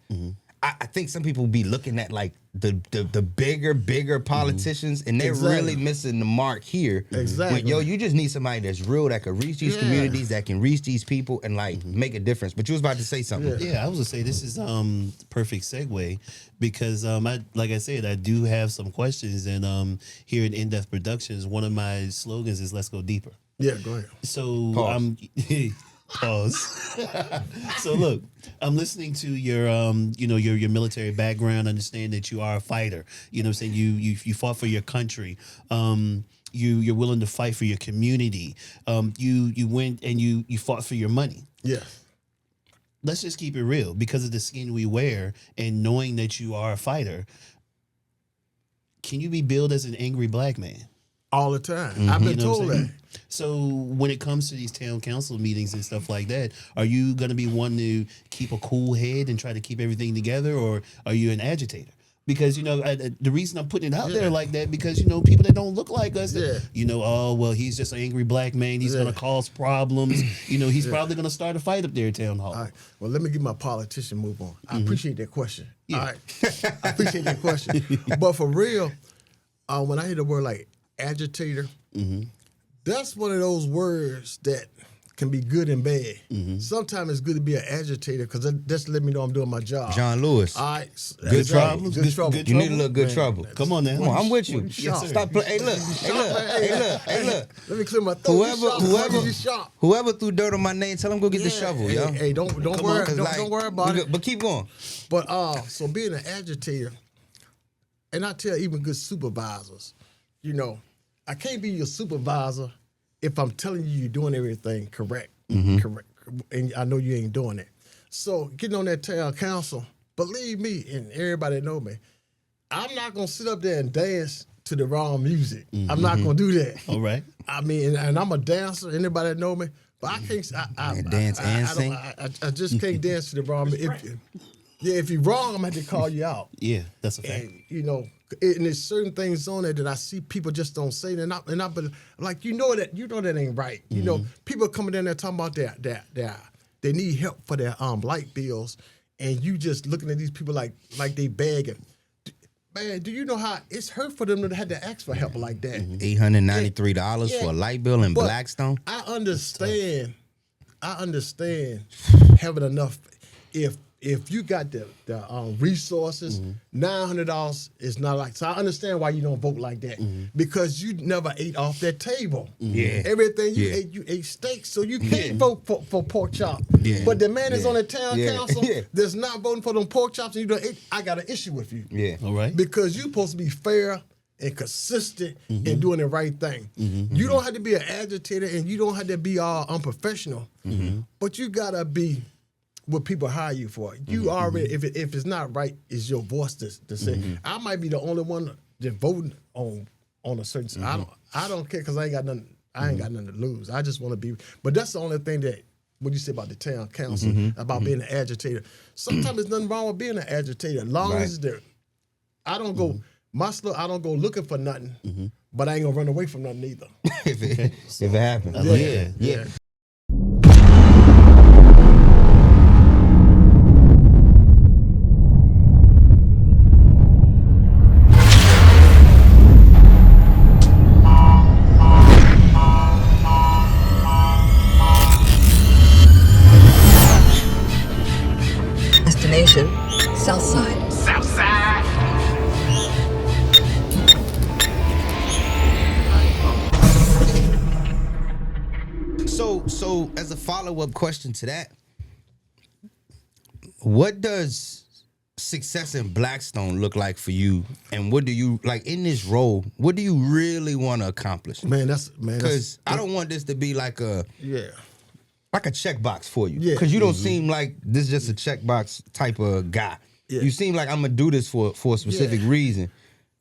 I think some people be looking at like the bigger politicians, and they're really missing the mark here. Exactly. When, you just need somebody that's real that can reach these communities, that can reach these people, and like make a difference. But you was about to say something. Yeah, I was gonna say this is perfect segue because like I said, I do have some questions, and here at In-Depth Productions, one of my slogans is "Let's go deeper." Yeah, go ahead. So Pause. Pause. So look, I'm listening to your your military background. Understand that you are a fighter. You know what I'm saying? You fought for your country. You're willing to fight for your community. You went and you fought for your money. Yeah. Let's just keep it real. Because of the skin we wear and knowing that you are a fighter, can you be billed as an angry black man? All the time. I've been told that. So when it comes to these town council meetings and stuff like that, are you going to be one to keep a cool head and try to keep everything together, or are you an agitator? Because, you know, the reason I'm putting it out there like that, because, you know, people that don't look like us, you know, oh, well, he's just an angry black man. He's going to cause problems. You know, he's probably going to start a fight up there at town hall. All right. Well, let me get my politician move on. I appreciate that question. All right. I appreciate that question. But for real, when I hear the word like agitator, that's one of those words that can be good and bad. Sometimes it's good to be an agitator because that's let me know I'm doing my job. John Lewis. All right. Good trouble. Good trouble. You need a little good trouble. Come on now. Come on, I'm with you. Yes, Stop playing. Hey, look. Let me clear my throat. Whoever threw dirt on my name, tell him go get the shovel, yo. Hey, don't worry about it. But keep going. But so being an agitator, and I tell even good supervisors, you know, I can't be your supervisor if I'm telling you you're doing everything correct, and I know you ain't doing it. So getting on that town council, believe me, and everybody know me, I'm not gonna sit up there and dance to the wrong music. I'm not gonna do that. All right. I mean, and I'm a dancer. Anybody that know me, but I can't. I just can't dance to the wrong music. If you're wrong, I'm gonna have to call you out. Yeah, that's a fact. And, you know, and there's certain things on there that I see people just don't say. And I like, you know that ain't right. You know, people coming in there talking about they need help for their light bills, and you just looking at these people like they begging. Man, do you know how it's hurt for them to have to ask for help like that? $893 for a light bill in Blackstone. I understand having enough if you got the resources, $900 is not like. So I understand why you don't vote like that because you never ate off that table. Yeah, everything you ate steak, so you can't vote for pork chop. Yeah. But the man is on the town council that's not voting for them pork chops, and you don't eat. I got an issue with you. Yeah, all right. Because you're supposed to be fair and consistent in doing the right thing. You don't have to be an agitator, and you don't have to be all unprofessional. But you gotta be what people hire you for. You already, if it's not right, it's your voice to say. I might be the only one that voting on a certain. I don't care because I ain't got nothing. I ain't got nothing to lose. I just want to be. But that's the only thing that what you say about the town council about being an agitator. Sometimes there's nothing wrong with being an agitator, as long as I don't go I don't go looking for nothing, but I ain't gonna run away from nothing either. if it happens. Yeah. Destination, Southside. Southside. So as a follow-up question to that, what does success in Blackstone look like for you? And what do you like in this role? What do you really want to accomplish? Man, because I don't want this to be like a checkbox for you. Yeah. Because you don't seem like this is just a checkbox type of guy. Yeah. You seem like I'm gonna do this for a specific reason.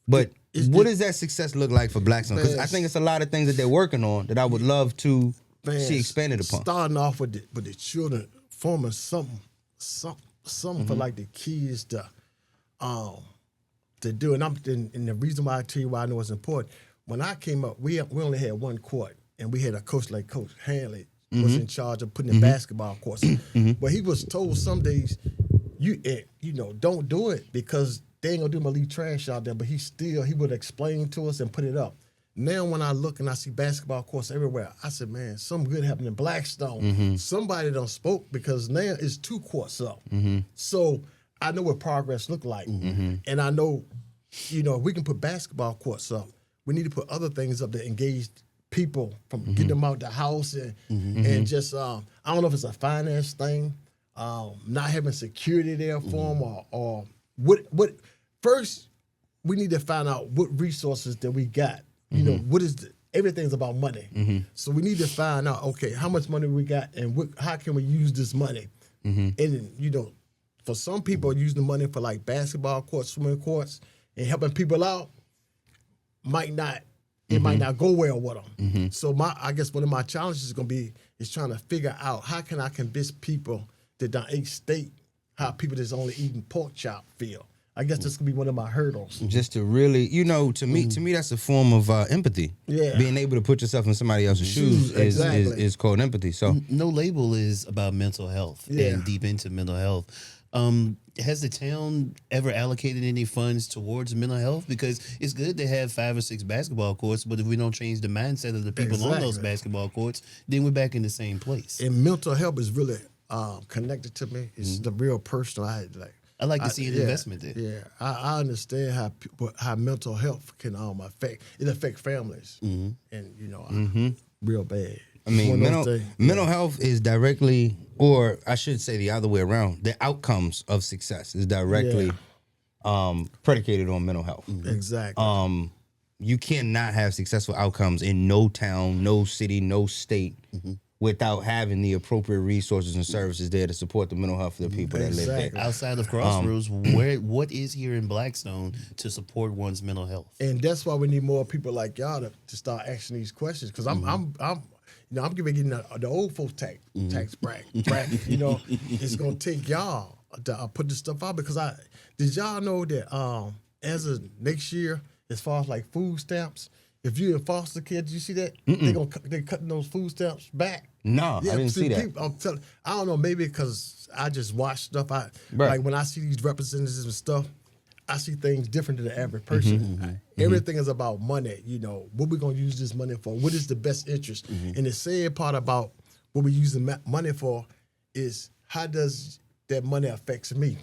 But what does that success look like for Blackstone? Because I think it's a lot of things that they're working on that I would love to see expanded upon. Starting off with the children, forming something for like the kids to do. And the reason why I tell you why I know it's important. When I came up, we only had one court, and we had a coach like Coach Hanley was in charge of putting the basketball courts. But he was told some days, you don't do it because they ain't gonna do my leave trash out there. But he would explain to us and put it up. Now when I look and I see basketball courts everywhere, I said, man, something good happened in Blackstone. Somebody done spoke because now it's 2 courts up. So I know what progress look like. And I know, if we can put basketball courts up, we need to put other things up that engage people from getting them out the house and just, I don't know if it's a finance thing, not having security there for them or what. First, we need to find out what resources that we got. What is everything's about money. So we need to find out, okay, how much money we got and how can we use this money? And, for some people, using the money for like basketball courts, swimming courts, and helping people out might not go well with them. So I guess one of my challenges is going to be trying to figure out how can I convince people that don't eat steak, how people that's only eating pork chop feel. I guess this could be one of my hurdles. Just to really, to me, that's a form of empathy. Yeah. Being able to put yourself in somebody else's shoes is called empathy. So No Label is about mental health and deep into mental health. Has the town ever allocated any funds towards mental health? Because it's good to have 5 or 6 basketball courts, but if we don't change the mindset of the people on those basketball courts, then we're back in the same place. And mental health is really connected to me. It's the real personal. I like to see an investment there. Yeah, I understand how mental health can affect families, and real bad. I mean, mental health is directly, or I should say the other way around. The outcomes of success is directly predicated on mental health. Exactly. You cannot have successful outcomes in no town, no city, no state without having the appropriate resources and services there to support the mental health of the people that live there. Outside of Crossroads, what is here in Blackstone to support one's mental health? And that's why we need more people like y'all to start asking these questions. Because I'm getting the old folks tax bracket. It's gonna take y'all to put this stuff out. Because did y'all know that as of next year, as far as like food stamps, if you're a foster kid, did you see that? They're cutting those food stamps back. No, I didn't see that. I don't know, maybe because I just watch stuff. Like when I see these representatives and stuff, I see things different than the average person. Everything is about money. What we're gonna use this money for? What is the best interest? And the sad part about what we use the money for is how does that money affects me?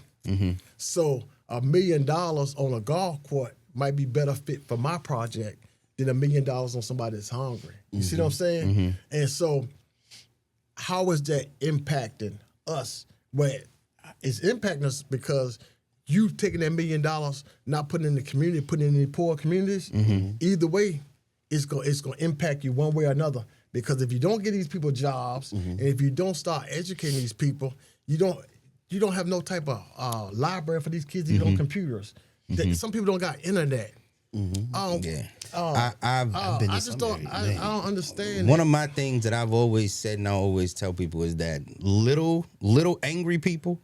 So $1 million on a golf court might be better fit for my project than $1 million on somebody that's hungry. You see what I'm saying? And so how is that impacting us? Well, it's impacting us because you taking that $1 million, not putting it in the community, putting it in the poor communities. Either way, it's gonna impact you one way or another. Because if you don't get these people jobs, and if you don't start educating these people, you don't have no type of library for these kids. You don't computers. Some people don't got internet. I don't understand. One of my things that I've always said and I always tell people is that little angry people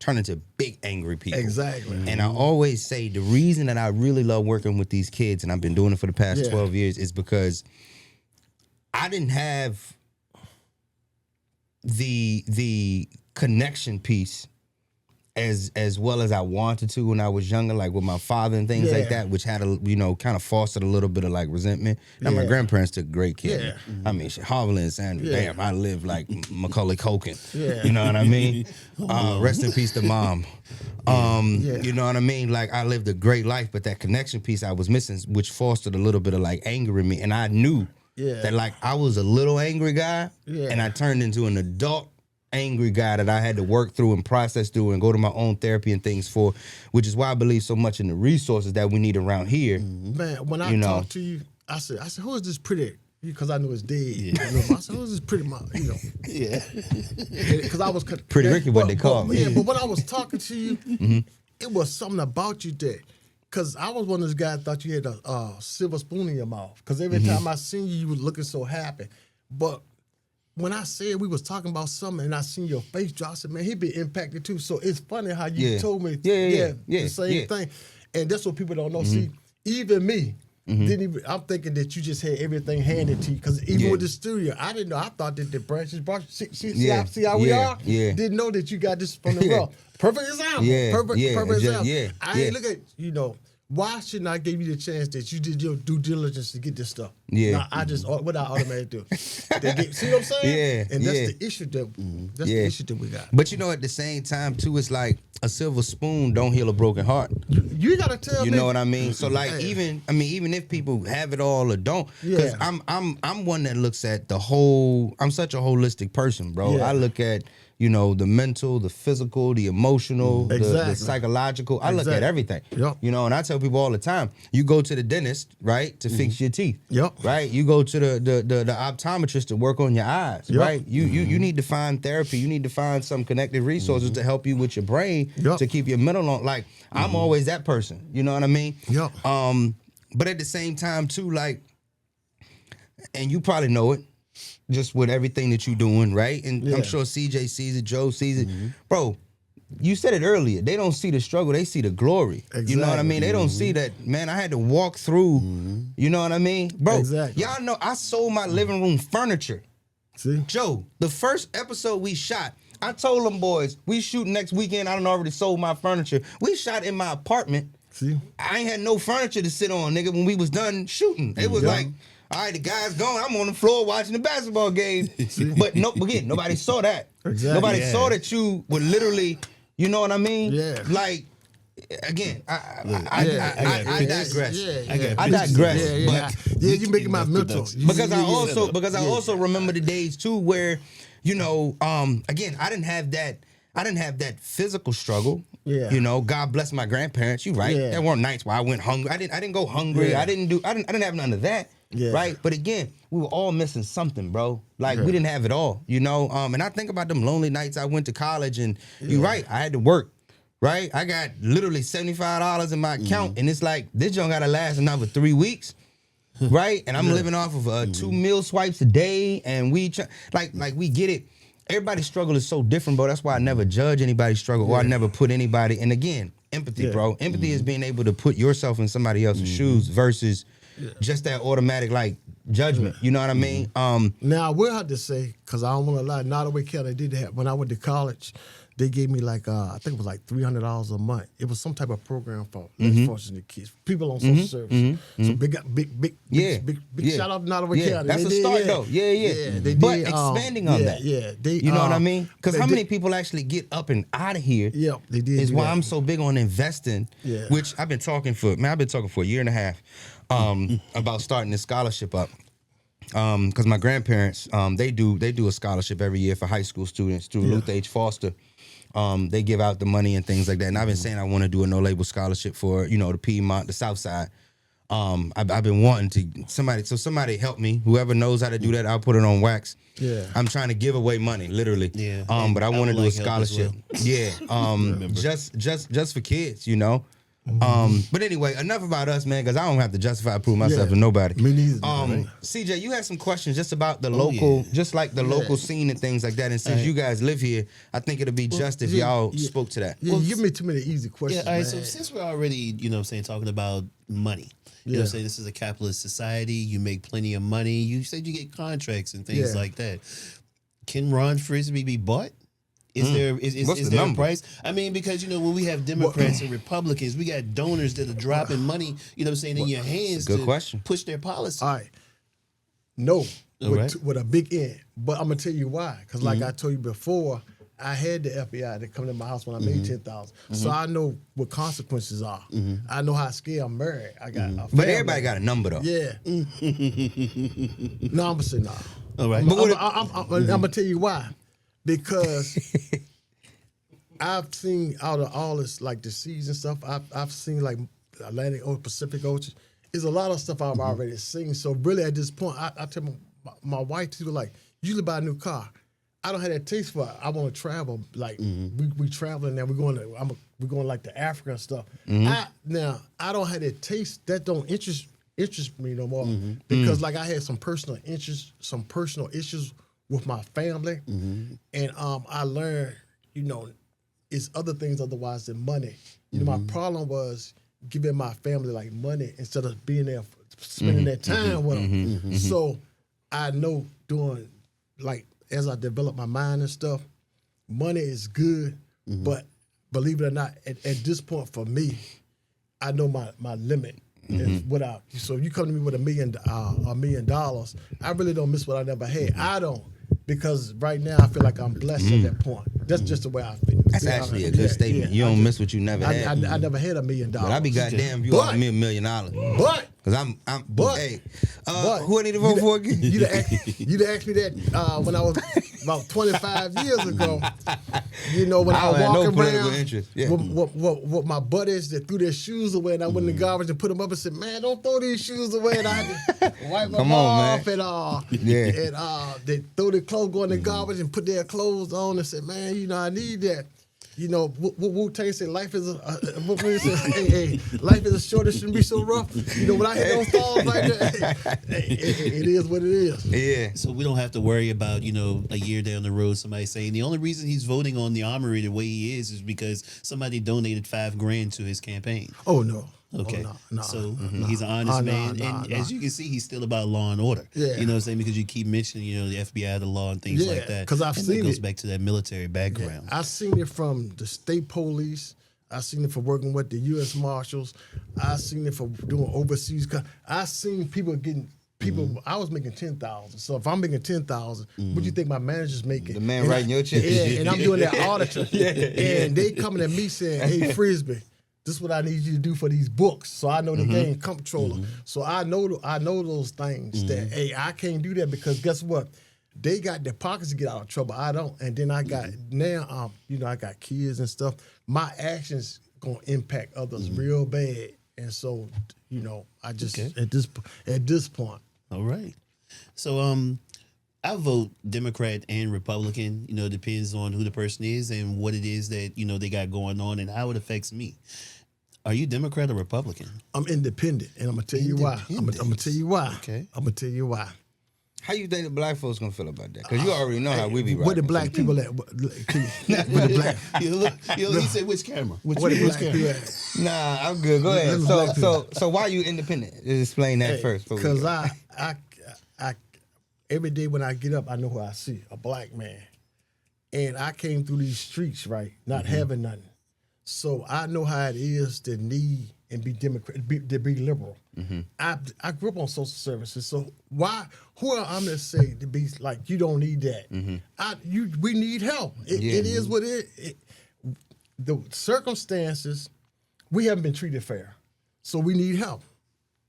turn into big angry people. Exactly. And I always say the reason that I really love working with these kids, and I've been doing it for the past 12 years, is because I didn't have the connection piece as well as I wanted to when I was younger, like with my father and things like that, which had kind of fostered a little bit of like resentment. Now my grandparents took great care of me. I mean, Harvey and Sandra, damn, I lived like Macaulay Culkin. You know what I mean? Rest in peace to mom. You know what I mean? Like I lived a great life, but that connection piece I was missing, which fostered a little bit of like anger in me. And I knew that like I was a little angry guy and I turned into an adult angry guy that I had to work through and process through and go to my own therapy and things for, which is why I believe so much in the resources that we need around here. Man, when I talk to you, I said, who is this pretty? Because I knew it's dead. I said, who is this pretty mom? Because I was Pretty Ricky, what they call me. Yeah, but when I was talking to you, it was something about you that. Because I was one of those guys that thought you had a silver spoon in your mouth. Because every time I seen you, you were looking so happy. But when I said we was talking about something and I seen your face drop, I said, man, he been impacted too. So it's funny how you told me the same thing. And that's what people don't know. See, even me, I'm thinking that you just had everything handed to you. Because even with the studio, I didn't know. I thought that the branches brought you. See how we are? Didn't know that you got this from the rough. Perfect example. Perfect example. I ain't look at, why shouldn't I give you the chance that you did your due diligence to get this stuff? Now, I just, what I automatically do. See what I'm saying? And that's the issue the issue that we got. But at the same time, too, it's like a silver spoon don't heal a broken heart. You got to tell me. You know what I mean? So like, even if people have it all or don't, because I'm one that looks at the whole, I'm such a holistic person, bro. I look at, the mental, the physical, the emotional, the psychological. I look at everything. And I tell people all the time, you go to the dentist, right, to fix your teeth. Right? You go to the optometrist to work on your eyes, right? You need to find therapy. You need to find some connected resources to help you with your brain to keep your mental on. Like, I'm always that person. You know what I mean? But at the same time, too, like, and you probably know it, just with everything that you're doing, right? And I'm sure CJ sees it, Joe sees it. Bro, you said it earlier. They don't see the struggle. They see the glory. You know what I mean? They don't see that, man, I had to walk through, you know what I mean? Bro, y'all know I sold my living room furniture. See? Joe, the first episode we shot, I told them boys, we shoot next weekend. I done already sold my furniture. We shot in my apartment. See? I ain't had no furniture to sit on, nigga, when we was done shooting. It was like, all right, the guy's gone. I'm on the floor watching the basketball game. But nobody saw that. Nobody saw that you were literally, you know what I mean? Like, again, I digress. I digress. You making my mental. Because I also remember the days too where, again, I didn't have that physical struggle. God bless my grandparents. You right. There weren't nights where I went hungry. I didn't go hungry. I didn't have none of that. Right. But again, we were all missing something, bro. Like we didn't have it all, and I think about them lonely nights I went to college and you're right. I had to work. Right. I got literally $75 in my account and it's like, this joint got to last another 3 weeks. Right. And I'm living off of 2 meal swipes a day. And we we get it. Everybody's struggle is so different, bro. That's why I never judge anybody's struggle or I never put anybody. And again, empathy, bro. Empathy is being able to put yourself in somebody else's shoes versus just that automatic judgment. You know what I mean? Now I will have to say, because I don't want to lie, Nottoway County did that. When I went to college, they gave me I think it was $300 a month. It was some type of program for less fortunate kids, people on social services. So big shout out to Nottoway County. That's a start though. They but did, expanding on that. You know what I mean? Because how many people actually get up and out of here? They did. Is why I'm so big on investing. Which I've been talking for a year and a half about starting this scholarship up. Because my grandparents, they do a scholarship every year for high school students through Luther H. Foster. They give out the money and things like that. And I've been saying I want to do a no-label scholarship for, the Piedmont, the South Side. I've been wanting to, somebody help me. Whoever knows how to do that, I'll put it on wax. I'm trying to give away money, literally. But I want to do a scholarship. Just for kids, But anyway, enough about us, man, because I don't have to justify prove myself to nobody. Me neither. CJ, you had some questions just about the local, just like the local scene and things like that. And since you guys live here, I think it'll be just if y'all spoke to that. Yeah, you give me too many easy questions. Yeah, all right. So since we're already, you know what I'm saying, talking about money, you know what I'm saying, this is a capitalist society. You make plenty of money. You said you get contracts and things like that. Can Ron Frisby be bought? Is there a price? I mean, because, you know, when we have Democrats and Republicans, we got donors that are dropping money, you know what I'm saying, in your hands to push their policy. All right. No, with a big N. But I'm going to tell you why. Because like I told you before, I had the FBI that come to my house when I made $10,000. So I know what consequences are. I know how scared I'm married. I got a family. But everybody got a number, though. Yeah. No, I'm going to say no. All right. I'm going to tell you why. Because I've seen out of all this, like the seas and stuff, I've seen like Atlantic Ocean, Pacific Ocean. There's a lot of stuff I've already seen. So really at this point, I tell my wife, she was like, you usually buy a new car. I don't have that taste for it. I want to travel. Like we traveling now. We're going like to Africa and stuff. I don't have that taste. That don't interest me no more because like I had some personal interests, some personal issues with my family, and I learned, you know, it's other things otherwise than money. You know, my problem was giving my family like money instead of being there, spending that time with them. So I know doing like as I develop my mind and stuff, money is good, but believe it or not, at this point for me, I know my limit. So if you come to me with $1 million, I really don't miss what I never had. I don't. Because right now I feel like I'm blessed at that point. That's just the way I feel. That's actually a good statement. You don't miss what you never had. I never had $1 million. But I'd be goddamn if you offered me $1 million. But because who I need to vote for again? You'd have asked me that when I was about 25 years ago. You know, when I was walking around with my buddies that threw their shoes away, and I went in the garbage and put them up and said, "Man, don't throw these shoes away." And I had to wipe them off and they throw their clothes, go in the garbage and put their clothes on and said, "Man, you know, I need that." You know, what Wu-Tang said, life is life is short, it shouldn't be so rough. You know, when I hit those thoughts like that, it is what it is. Yeah. So we don't have to worry about, you know, a year down the road, somebody saying the only reason he's voting on the Armory the way he is because somebody donated $5,000 to his campaign. Oh, no. Okay. Oh, no, so he's an honest man. And as you can see, he's still about law and order. Yeah. You know what I'm saying? Because you keep mentioning, you know, the FBI, the law, and things like that. Because I've seen it. It goes back to that military background. Yeah. I've seen it from the state police. I've seen it for working with the U.S. Marshals. I've seen it for doing overseas. I've seen people getting. I was making 10,000. So if I'm making 10,000, what do you think my manager's making? The man writing your check. Yeah, and I'm doing that auditor. And they coming at me saying, "Hey, Frisby, this is what I need you to do for these books." So I know the game comptroller. So I know those things that, hey, I can't do that because guess what? They got their pockets to get out of trouble. I don't. And then I got now, you know, I got kids and stuff. My actions gonna impact others real bad. And so, you know, I just at this point. All right. So I vote Democrat and Republican. You know, it depends on who the person is and what it is that, you know, they got going on and how it affects me. Are you Democrat or Republican? I'm independent, and I'm gonna tell you why. I'm gonna tell you why. Okay. I'm gonna tell you why. How you think the black folks gonna feel about that? Because you already know how we be right. Where the black people at? Where the black? He said which camera? Where the black people at? Nah, I'm good. Go ahead. So why you independent? Just explain that first. Because I every day when I get up, I know who I see, a black man. And I came through these streets, right, not having nothing. So I know how it is to need and be Democrat, to be liberal. I grew up on social services, so who am I to say to be like, you don't need that? We need help. It is what it is. The circumstances, we haven't been treated fair, so we need help.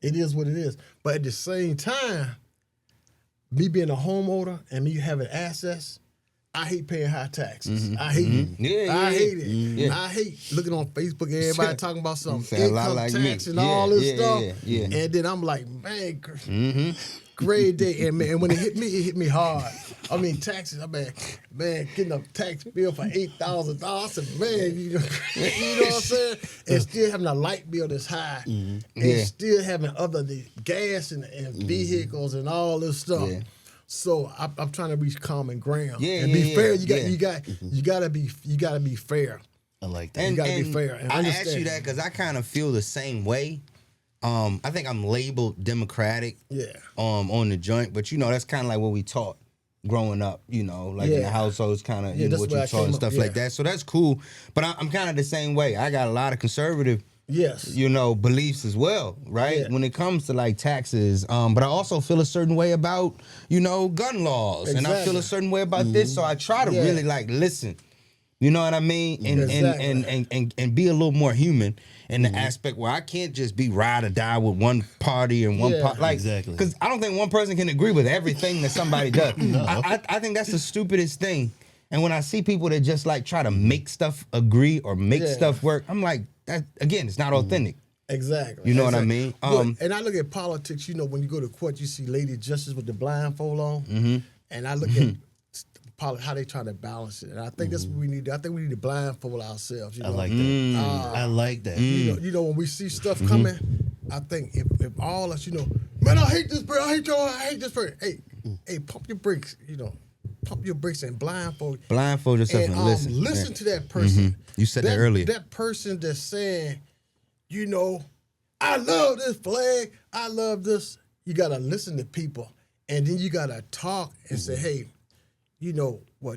It is what it is. But at the same time, me being a homeowner and me having assets, I hate paying high taxes. I hate it. I hate it. I hate looking on Facebook, everybody talking about some income tax and all this stuff. And then I'm like, man, great day. And man, when it hit me hard. I mean, taxes. I mean, man, getting a tax bill for $8,000. I said, man, you know what I'm saying? And still having a light bill that's high, and still having the gas and vehicles and all this stuff. Yeah. So I'm trying to reach common ground and be fair. You gotta be fair. I like that. You gotta be fair. And I asked you that because I kind of feel the same way. I think I'm labeled Democratic. On the joint, but that's kind of like what we taught growing up. In the households, kind of what you taught and stuff like that. So that's cool. But I'm kind of the same way. I got a lot of conservative. Beliefs as well, right? When it comes to like taxes, but I also feel a certain way about gun laws, and I feel a certain way about this. So I try to really like listen. You know what I mean? And be a little more human in the aspect where I can't just be ride or die with one party and one party. Like, because I don't think one person can agree with everything that somebody does. I think that's the stupidest thing. And when I see people that just like try to make stuff agree or make stuff work, I'm like, that again, it's not authentic. Exactly. You know what I mean? And I look at politics, when you go to court, you see lady justice with the blindfold on. And I look at how they try to balance it. And I think that's what we need. I think we need to blindfold ourselves. I like that. I like that. When we see stuff coming, I think if all us, man, I hate this person, I hate this person. Hey, pump your brakes, pump your brakes and blindfold yourself and listen. Listen to that person. You said that earlier. That person that's saying, I love this flag, I love this. You gotta listen to people, and then you gotta talk and say, hey,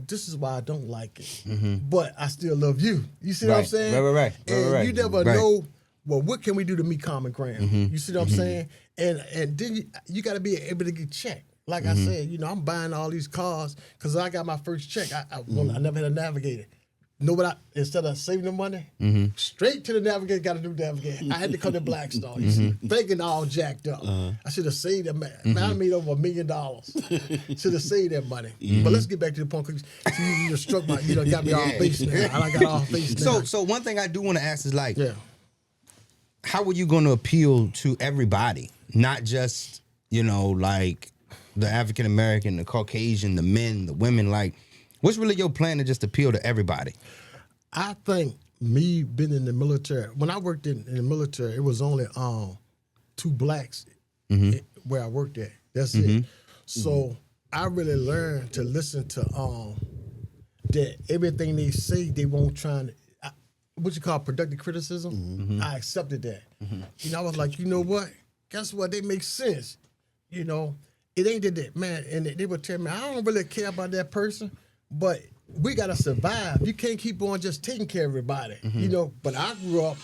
this is why I don't like it, but I still love you. You see what I'm saying? Right. And you never know. Well, what can we do to meet common ground? You see what I'm saying? And then you got to be able to get checked. Like I said, I'm buying all these cars because I got my first check. I never had a navigator. Instead of saving the money, straight to the navigator, got a new navigator. I had to come to Blackstone. You see, thinking all jacked up. I should have saved that. Man, I made over $1 million. Should have saved that money. But let's get back to the point. You just struck my, got me all face now. I got all face now. So one thing I do want to ask is like, how are you going to appeal to everybody, not just like the African American, the Caucasian, the men, the women, like? What's really your plan to just appeal to everybody? I think me being in the military, when I worked in the military, it was only 2 blacks where I worked at. That's it. So I really learned to listen to that everything they say, they won't try to, what you call productive criticism. I accepted that. I was like, you know what? Guess what? They make sense. It ain't that, man. And they would tell me, I don't really care about that person. But we gotta survive. You can't keep on just taking care of everybody, But I grew up,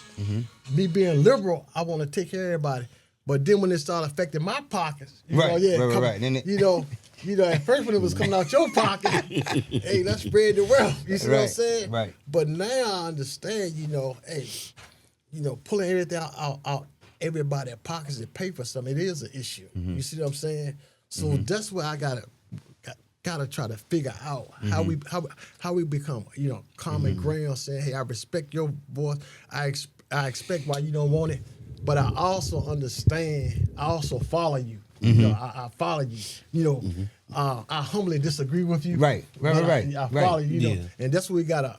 me being liberal, I want to take care of everybody. But then when it started affecting my pockets, right. At first when it was coming out your pocket, hey, let's spread the wealth. You see what I'm saying? Right. But now I understand, pulling everything out everybody's pockets to pay for something, it is an issue. You see what I'm saying? So that's where I gotta try to figure out how we become, common ground, saying, hey, I respect your voice. I expect why you don't want it, but I also understand. I also follow you. I follow you. I humbly disagree with you. Right. I follow you. And that's what we gotta.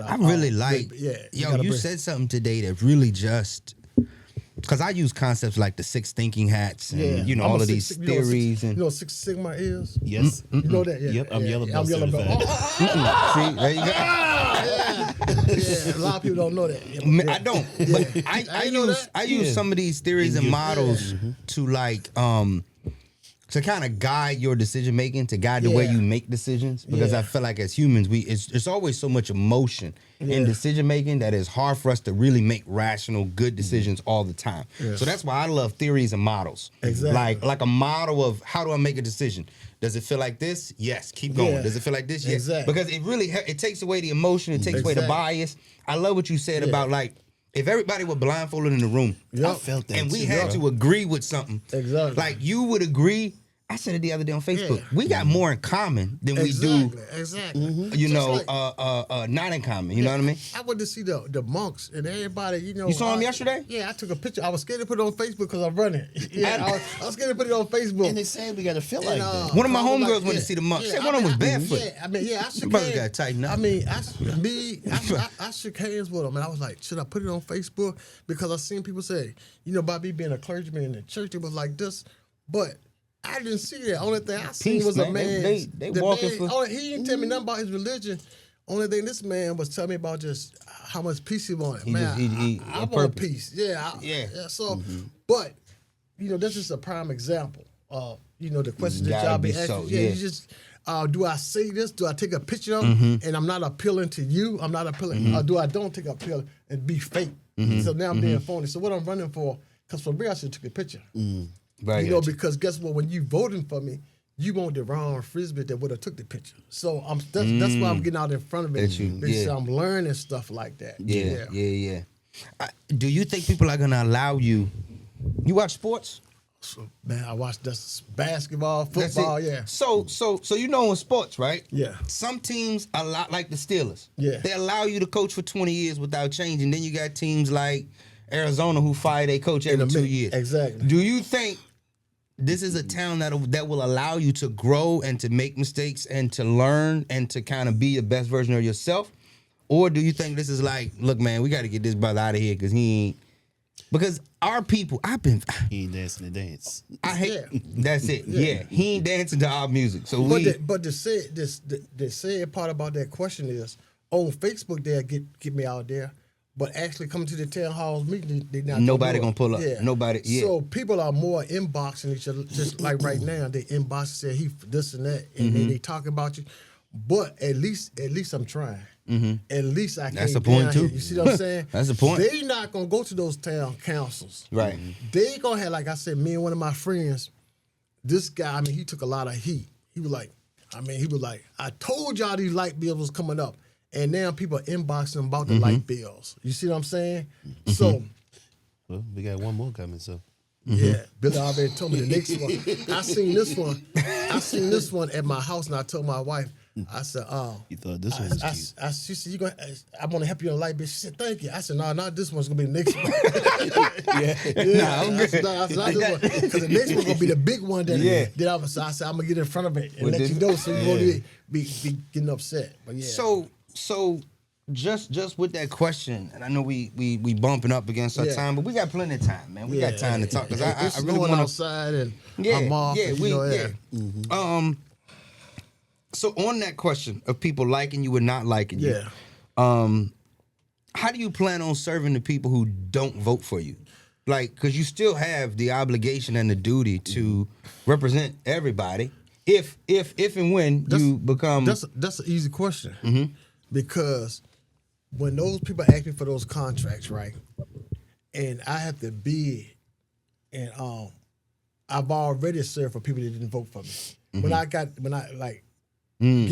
I really like. You said something today that really just. Because I use concepts like the 6 thinking hats and, all of these theories. You know what 6 Sigma is? Yes. You know that? Yeah. Yep, I'm yellow belt. See, there you go. A lot of people don't know that. I don't. But I use some of these theories and models to like to kind of guide your decision making, to guide the way you make decisions. Because I feel like as humans, it's always so much emotion in decision making that it's hard for us to really make rational, good decisions all the time. So that's why I love theories and models. Exactly. Like a model of how do I make a decision? Does it feel like this? Yes, keep going. Does it feel like this? Yes. Exactly. Because it really it takes away the emotion, it takes away the bias. I love what you said about like if everybody were blindfolded in the room, I felt that and we had to agree with something, exactly, like you would agree I said it the other day on Facebook. Yeah. We got more in common than we do. Exactly. You Just know, not in common. You know what I mean? I went to see the monks and everybody. You know, You saw him yesterday? Yeah, I took a picture. I was scared to put it on Facebook because I'm running. Yeah, I was scared to put it on Facebook. And they said we got to feel like that. One of my homegirls went to see the monks. Said one of them was barefoot. I shook Brothers hands. gotta tighten up. I shook hands with them, and I was like, should I put it on Facebook? Because I seen people say, you know, by me being a clergyman in the church, it was like this, but I didn't see that. Only thing I seen was a man. They walking for. He didn't tell me nothing about his religion. Only thing this man was telling me about just how much peace he wanted. I want peace. So, but you know, that's just a prime example of the questions that y'all be asking. You just. Do I say this? Do I take a picture of it? And I'm not appealing to you. I'm not appealing. Or do I don't take a pill and be fake? So now I'm being phony. So what I'm running for, because for real, I should have took a picture. Right. Because guess what? When you voting for me, you want the Ron Frisby that would have took the picture. So that's why I'm getting out in front of it. Because I'm learning stuff like that. Yeah. Do you think people are gonna allow you? You watch sports? So, man, I watch this basketball, football, yeah. So you know in sports, right? Yeah. Some teams a lot like the Steelers. Yeah. They allow you to coach for 20 years without changing. Then you got teams like Arizona who fire their coach every 2 years. Exactly. Do you think this is a town that will allow you to grow and to make mistakes and to learn and to kind of be your best version of yourself? Or do you think this is like, look, man, we got to get this brother out of here because he ain't. Because our people, he ain't dancing the dance. I hate. That's it. Yeah, he ain't dancing to our music. So but the sad part about that question is on Facebook they'll get me out there, but actually coming to the town halls meeting they not. Nobody gonna pull up. Yeah. Nobody. Yeah. So people are more inboxing each other, just like right now they inbox and say he this and that, and then they talk about you. But at least I'm trying. At least I can. That's the point too. You see what I'm saying? That's the point. They not gonna go to those town councils. Right. They gonna have, like I said, me and one of my friends. This guy, he took a lot of heat. He was like, I told y'all these light bills was coming up, and now people are inboxing about the light bills. You see what I'm saying? So, well, we got one more coming. So. Yeah, Billy already told me the next one. I seen this one at my house, and I told my wife. I said, you thought this one was cute. She said, I want to help you on the light bill. She said, thank you. I said, no, not this one's going to be the next one. I'm good. I said, not this one. Because the next one's going to be the big one. That I said, I'm going to get in front of it and let you know so you won't be getting upset. But yeah. So just with that question, and I know we bumping up against our time, but we got plenty of time, man. We got time to talk. Because I really want to. outside and I'm off. So on that question of people liking you or not liking you, how do you plan on serving the people who don't vote for you? Like, because you still have the obligation and the duty to represent everybody. If and when you become, that's an easy question because when those people ask me for those contracts, right, and I have to bid, and I've already served for people that didn't vote for me. When I get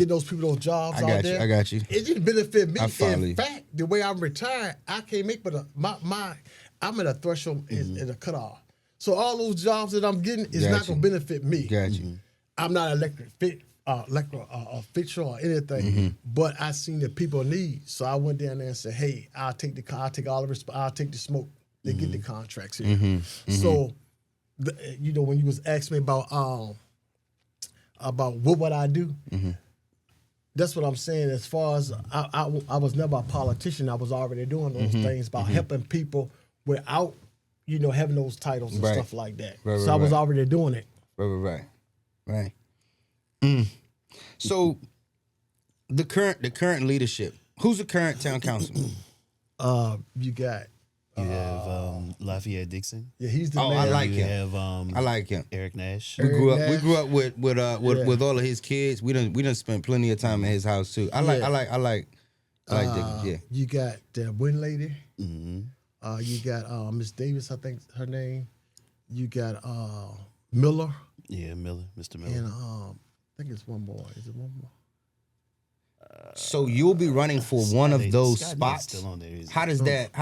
those people those jobs out there. I got you. It didn't benefit me. In fact, the way I'm retired, I can't make but I'm at a threshold at a cutoff. So all those jobs that I'm getting is not going to benefit me. Got you. I'm not elected official or anything, but I seen the people need. So I went down there and said, "Hey, I'll take the smoke. They get the contracts here." So, when you was asking me about what I do, that's what I'm saying. As far as I was never a politician, I was already doing those things about helping people without, having those titles and stuff like that. I was already doing it. Right. So the current leadership. Who's the current town council? You got. You have Lafayette Dixon. Yeah, he's the man. I like him. Have I like him. Eric Nash. We grew up with all of his kids. We done spent plenty of time at his house too. I like Dixon. Yeah. You got the Win lady. You got Miss Davis, I think her name. You got Miller. Yeah, Miller, Mr. Miller. And I think it's one more. Is it one more? So you'll be running for one of those spots. Still on there, how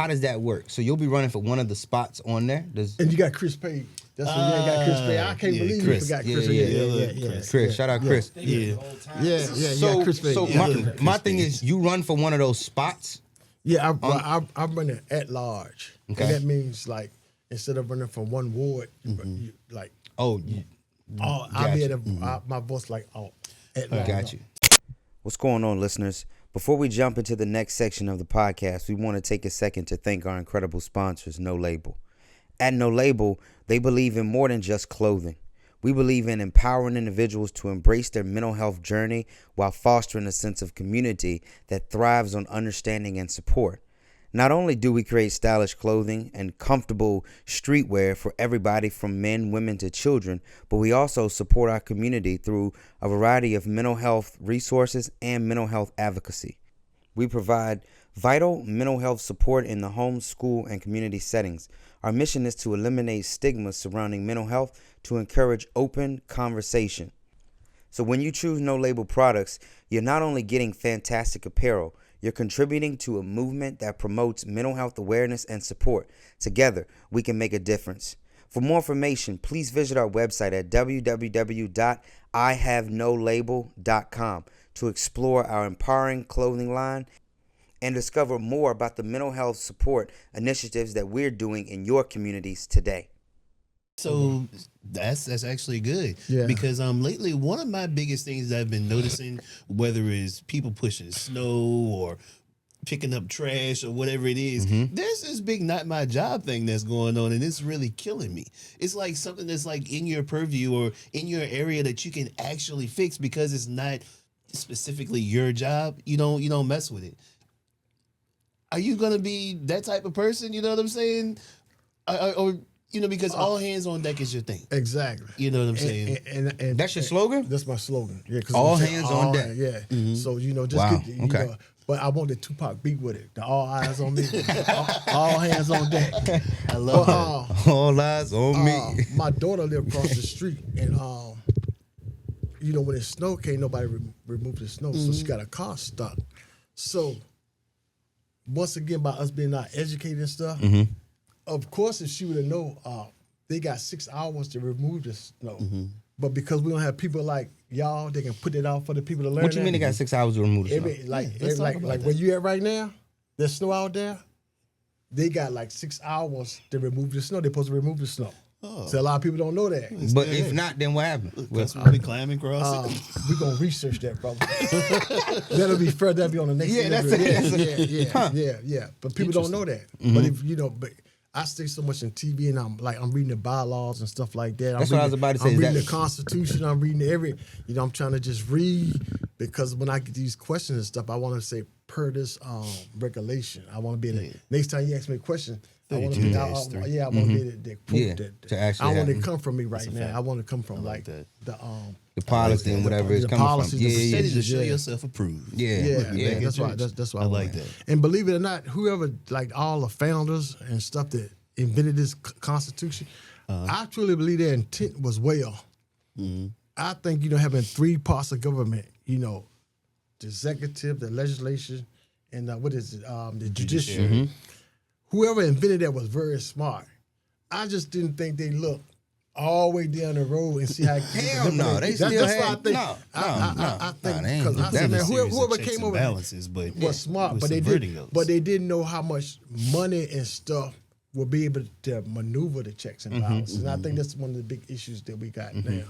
does that work? So you'll be running for one of the spots on there. And you got Chris Page. That's when you ain't got Chris Faye. I can't believe you forgot Chris. Yeah. Chris, shout out Chris. Yeah. Chris Faye. So my thing is, you run for one of those spots. Yeah, I'm running at large. Okay. And that means like instead of running from one ward, like I'll be at my voice like at large. Got you. What's going on, listeners? Before we jump into the next section of the podcast, we want to take a second to thank our incredible sponsors, No Label. At No Label, they believe in more than just clothing. We believe in empowering individuals to embrace their mental health journey while fostering a sense of community that thrives on understanding and support. Not only do we create stylish clothing and comfortable streetwear for everybody from men, women to children, but we also support our community through a variety of mental health resources and mental health advocacy. We provide vital mental health support in the home, school, and community settings. Our mission is to eliminate stigma surrounding mental health to encourage open conversation. So when you choose No Label products, you're not only getting fantastic apparel, you're contributing to a movement that promotes mental health awareness and support. Together, we can make a difference. For more information, please visit our website at www.ihavenolabel.com to explore our empowering clothing line and discover more about the mental health support initiatives that we're doing in your communities today. So that's actually good. Yeah. Because lately one of my biggest things that I've been noticing, whether it's people pushing snow or picking up trash or whatever it is, there's this big not my job thing that's going on, and it's really killing me. It's like something that's like in your purview or in your area that you can actually fix because it's not specifically your job. You don't mess with it. Are you gonna be that type of person? You know what I'm saying? Or because all hands on deck is your thing. Exactly. You know what I'm saying? And that's your slogan? That's my slogan. Yeah, all hands on deck. Yeah. Mm-hmm. So, just get, know, but I want the Tupac beat with it. The all eyes on me. all hands on deck. I love that. All eyes on me. My daughter lived across the street, and when it snowed, can't nobody remove the snow, so she got a car stuck. So, once again, by us being not educated and stuff, of course, if she would have known, they got 6 hours to remove the snow. But because we don't have people like y'all, they can put it out for the people to learn. What you mean they got 6 hours to remove the snow? Like where you at right now, there's snow out there. They got like 6 hours to remove the snow. They're supposed to remove the snow. Oh. So a lot of people don't know that. But if not, then what happened? We'll be climbing across it. We're going to research that, brother. That'll be further. That'll be on the next Yeah. But people don't know that. But if but I stay so much in TV, and I'm reading the bylaws and stuff like that. That's what I was about to say. I'm reading the Constitution. I'm reading I'm trying to just read, because when I get these questions and stuff, I want to say per this regulation. I want to be able to, next time you ask me a question, I want to be able to prove that. I want it to come from me right now. I want to come from the policy and whatever it's coming from. Yeah, to show yourself approved. Yeah. That's why I like that. And believe it or not, whoever, like all the founders and stuff that invented this Constitution, I truly believe their intent was well. I think having 3 parts of government, the executive, the legislation, and the judiciary. Whoever invented that was very smart. I just didn't think they looked all the way down the road and see how. Hell no, they still that's had. What I think. I think because I said, man, whoever came over balances, but was smart, but they didn't know how much money and stuff will be able to maneuver the checks and balances. And I think that's one of the big issues that we got now.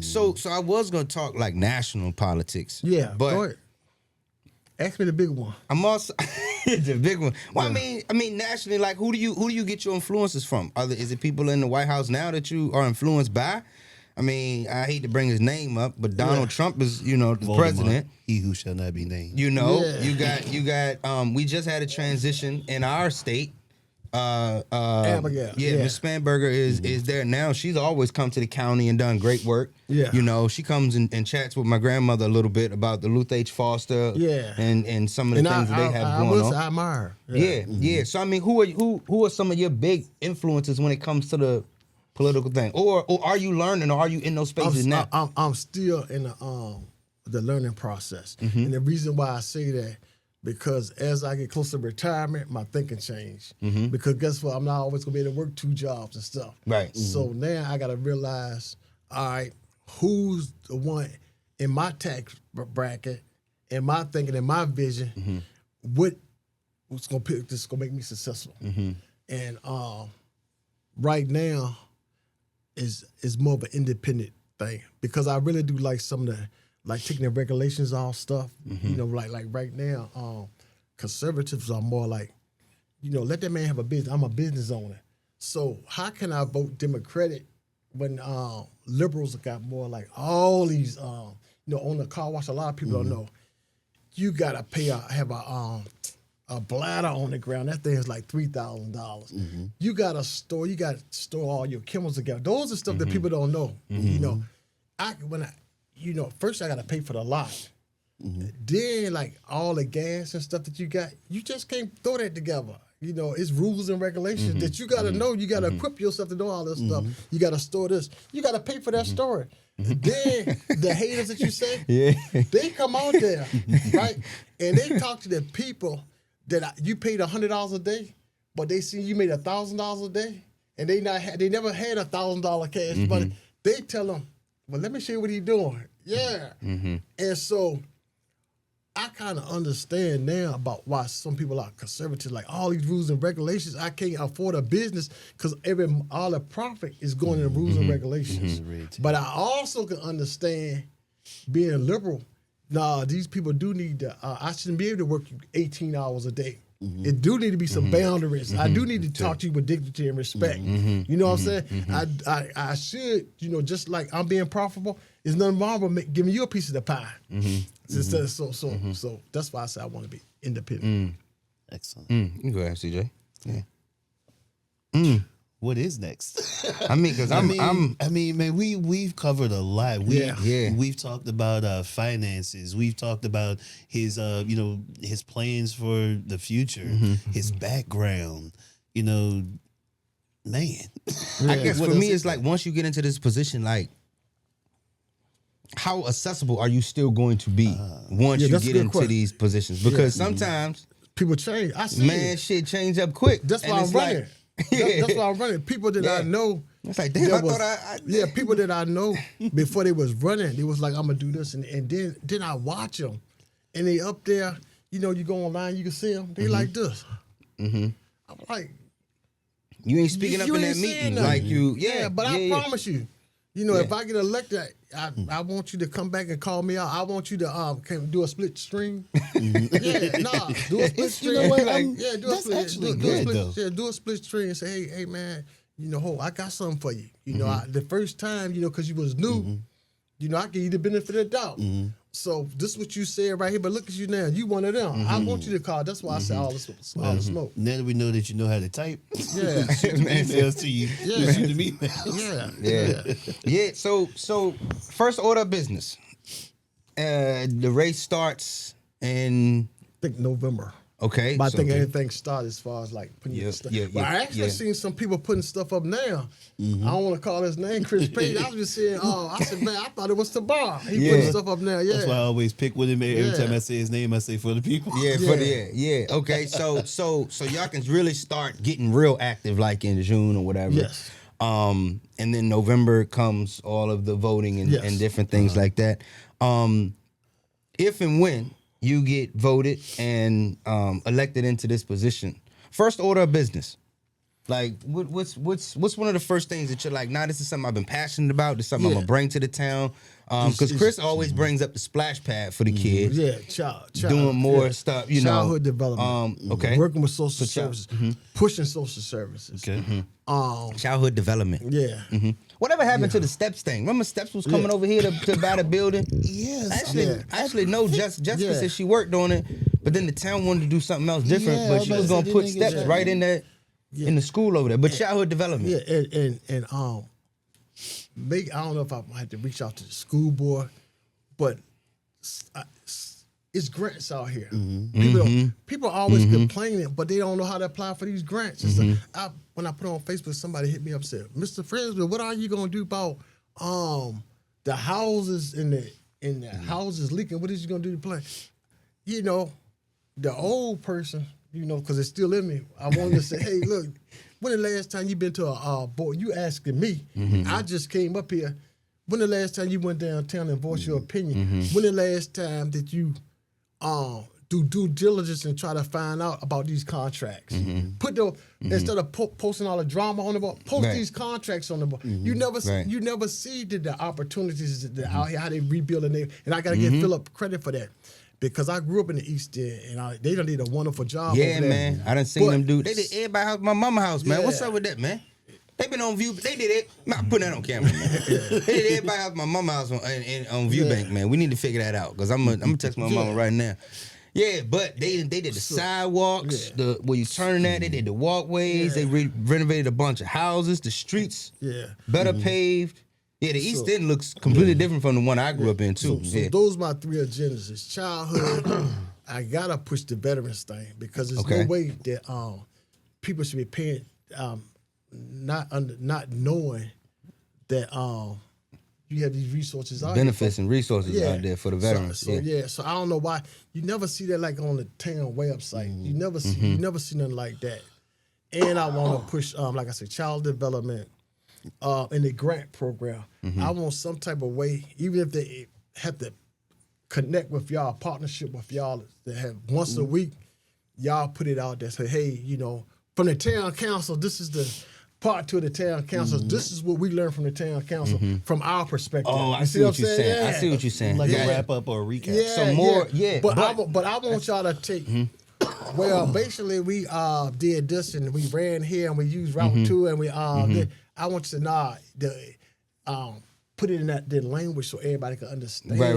So I was gonna talk like national politics. Yeah, but go ahead. Ask me the big one. I'm also the big one. Well, I mean, nationally, like who do you get your influences from? Is it people in the White House now that you are influenced by? I mean, I hate to bring his name up, but Donald Trump is, the Voldemort, president. He who shall not be named. You got. We just had a transition in our state. Abigail. Miss Spanberger is there now. She's always come to the county and done great work. Yeah. She comes and chats with my grandmother a little bit about the Luth H. Foster and some of the things that they have going on. I admire her. Yeah. So I mean, who are some of your big influences when it comes to the political thing? Or are you learning, or are you in those spaces now? I'm still in the learning process. And the reason why I say that, because as I get closer to retirement, my thinking changed. Because guess what? I'm not always gonna be able to work 2 jobs and stuff. Right. So now I gotta realize, all right, who's the one in my tax bracket, in my thinking, in my vision, what's gonna make me successful? And right now is more of an independent thing, because I really do like some of the, like taking the regulations off stuff. You know, like right now, conservatives are more like, you know, let that man have a business. I'm a business owner. So how can I vote Democratic when liberals got more like all these, you know, on the car wash? A lot of people don't know. You gotta have a bladder on the ground. That thing is like $3,000. You gotta store all your chemicals together. Those are stuff that people don't know. You know, first I gotta pay for the lot. Then like all the gas and stuff that you got, you just can't throw that together. You know, it's rules and regulations that you gotta know. You gotta equip yourself to know all this stuff. You gotta store this. You gotta pay for that storage. Then the haters that you say, they come out there, right? And they talk to the people that you paid $100 a day, but they see you made $1,000 a day, and they never had $1,000 cash money. They tell them, well, let me show you what he's doing. Yeah. And so I kind of understand now about why some people are conservative, like all these rules and regulations. I can't afford a business because all the profit is going in the rules and regulations. But I also can understand being liberal. Nah, these people do need to, I shouldn't be able to work 18 hours a day. It do need to be some boundaries. I do need to talk to you with dignity and respect. You know what I'm saying? I should, you know, just like I'm being profitable, there's nothing wrong with giving you a piece of the pie. So that's why I say I want to be independent. Excellent. You can go ahead, CJ. Yeah. What is next? I mean, because I mean, man, we've covered a lot. We've talked about finances. We've talked about his, you know, his plans for the future, his background. You know, man. I guess for me, it's like once you get into this position, like, how accessible are you still going to be once you get into these positions? Because sometimes people change. I see shit change up quick. That's why I'm running. That's why I'm running. People that I know. It's like, damn, I thought yeah, people that I know before they was running, they was like, I'm gonna do this, and then I watch them, and they up there. You know, you go online, you can see them. They like this. I'm like, you ain't speaking up in that meeting, like you. Yeah, but I promise you. You know, if I get elected, I want you to come back and call me out. I want you to do a split stream. Do a split stream. You know what? Do a split. Do a split stream and say, hey, man, you know, I got something for you. You know, the first time, you know, because you was new, you know, I give you the benefit of the doubt. So this is what you said right here, but look at you now. You one of them. I want you to call. That's why I said all the smoke. Now that we know that you know how to type, shoot emails to you. Shoot them emails. Yeah. So first order of business. The race starts in, I think, November. Okay. But I think everything started as far as like putting your stuff. But I actually seen some people putting stuff up now. I don't want to call his name Chris Page. I was just saying, I said, man, I thought it was Tabar. He putting stuff up now. Yeah. That's why I always pick with him every time I say his name. I say for the people. Okay. So y'all can really start getting real active like in June or whatever. Yes. And then November comes all of the voting and different things like that. If and when you get voted and elected into this position, first order of business. Like, what's one of the first things that you're like, nah, this is something I've been passionate about. This is something I'm gonna bring to the town. Because Chris always brings up the splash pad for the kids. Doing more stuff, you know. Childhood development. Working with social services. Pushing social services. Childhood development. Whatever happened to the Steps thing? Remember Steps was coming over here to buy the building? Yes. I actually know Jessica said she worked on it, but then the town wanted to do something else different, but she was going to put Steps right in there in the school over there. But childhood development. Maybe, I don't know if I might have to reach out to the school board, but it's grants out here. People are always complaining, but they don't know how to apply for these grants. When I put it on Facebook, somebody hit me up and said, Mr. Frisby, what are you gonna do about the houses in the houses leaking? What is you gonna do to play? You know, the old person, you know, because it's still in me. I wanted to say, hey, look, when the last time you been to a board? You asking me. I just came up here. When the last time you went downtown and voiced your opinion? When the last time that you do due diligence and try to find out about these contracts? Put the instead of posting all the drama on the board, post these contracts on the board. You never see the opportunities that out here, how they rebuilding it. And I got to give Philip credit for that. Because I grew up in the East End, and they done did a wonderful job. Yeah, over there. man. I done seen them do. They did everybody house, my mama house, man. What's up with that, man? They been on View. They did it. I'm not putting that on camera, man. They did everybody house, my mama house on Viewbank, man. We need to figure that out because I'm gonna text my mama right now. Yeah, but they did the sidewalks, the where you turning at. They did the walkways. They renovated a bunch of houses, the streets. Better paved. Yeah, the East End looks completely different from the one I grew up in, too. So those my 3 agendas. It's childhood. I got to push the veterans thing because there's no way that people should be paying, not knowing that you have these resources out benefits and resources out there for the veterans. So I don't know why. You never see that like on the town website. You never see nothing like that. And I want to push, like I said, child development. In the grant program, I want some type of way, even if they have to connect with y'all, partnership with y'all, that have once a week, y'all put it out there, say, hey, you know, from the town council, this is the part to the town council. This is what we learned from the town council from our perspective. Oh, I see what you're saying. I see what you're saying. Like a wrap up or a recap. Some more, But I want y'all to take. Well, basically, we did this and we ran here and we used Route 2 and we did. I want you to put it in that language so everybody can understand. Right.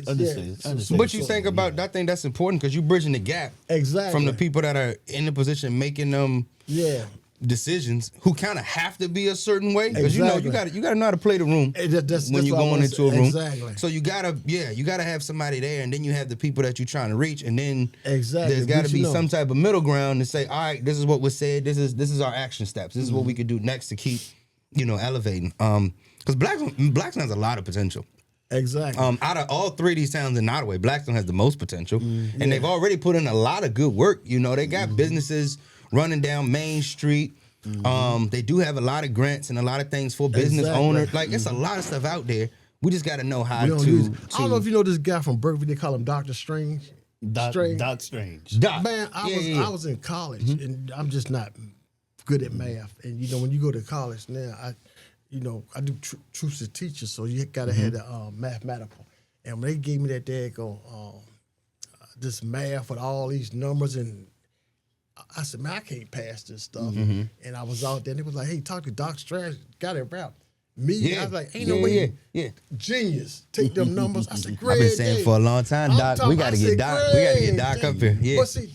Understand. But you think about, I think that's important because you're bridging the gap from the people that are in the position making them decisions who kind of have to be a certain way because you know you got to know how to play the room when you're going into a room. So you gotta have somebody there, and then you have the people that you're trying to reach, and then there's got to be some type of middle ground to say, all right, this is what was said, this is our action steps, this is what we could do next to keep elevating. Because Blackstone has a lot of potential. Out of all 3 of these towns in Nottoway, Blackstone has the most potential, and they've already put in a lot of good work. You know, they got businesses running down Main Street. They do have a lot of grants and a lot of things for business owners. Like, it's a lot of stuff out there. We just got to know how to. I don't know if you know this guy from Berkeley. They call him Dr. Strange. Doc Strange. Man, I was in college, and I'm just not good at math. And, you know, when you go to college now, I do truth to teachers, so you got to have the mathematical. And when they gave me that daggone this math with all these numbers and I said, man, I can't pass this stuff. And I was out there, and it was like, hey, talk to Doc Strange, got it wrapped. Me, I was like, ain't no way. Genius. Take them numbers. I said, great. I've been saying for a long time, Doc, we got to get Doc. We got to get Doc up here. Yeah. But see,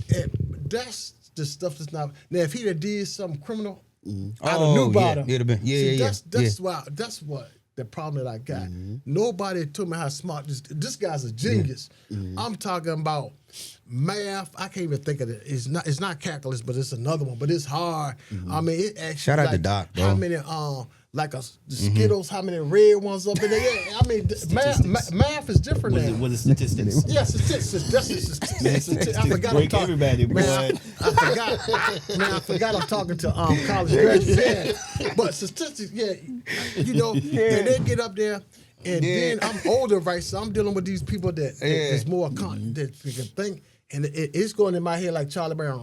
that's the stuff that's not. Now, if he'd have did something criminal, I'd have knew about him. It'd have been, That's what the problem that I got. Nobody told me how smart this guy's a genius. I'm talking about math. I can't even think of it. It's not calculus, but it's another one. But it's hard. I mean, it actually. Shout out to Doc, bro. How many the Skittles? How many red ones up in there? Yeah, I mean, math is different now. Was it statistics? Yeah, statistics. That's statistics. I forgot I'm talking. Everybody, man, I forgot. Man, I forgot I'm talking to college graduates. Yeah, but statistics. Yeah, you know, and they get up there. And then I'm older, right? So I'm dealing with these people that is more that you can think. And it's going in my head like Charlie Brown.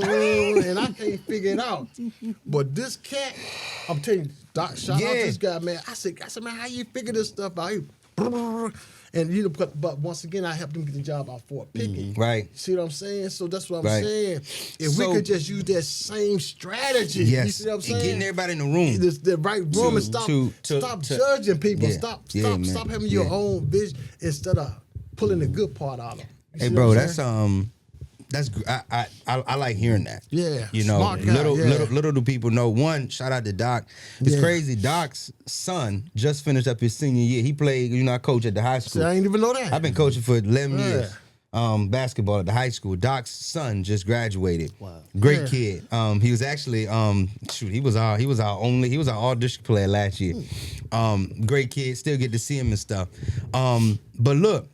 And I can't figure it out. But this cat, I'm telling you, Doc, shout out to this guy, man. I said, man, how you figure this stuff out? And you know, but once again, I helped him get the job out Fort Pickett. Right. See what I'm saying? So that's what I'm saying. If we could just use that same strategy, you see what I'm saying? And getting everybody in the room. The right room and stop judging people. Stop having your own vision instead of pulling the good part out of them. Hey, bro, that's I like hearing that. Yeah, you know, little do people know. One, shout out to Doc. It's crazy. Doc's son just finished up his senior year. He played. You know, I coach at the high school. See, I ain't even know that. I've been coaching for 11 years. Basketball at the high school. Doc's son just graduated. Wow, great kid. He was actually he was our all district player last year. Great kid. Still get to see him and stuff. But look.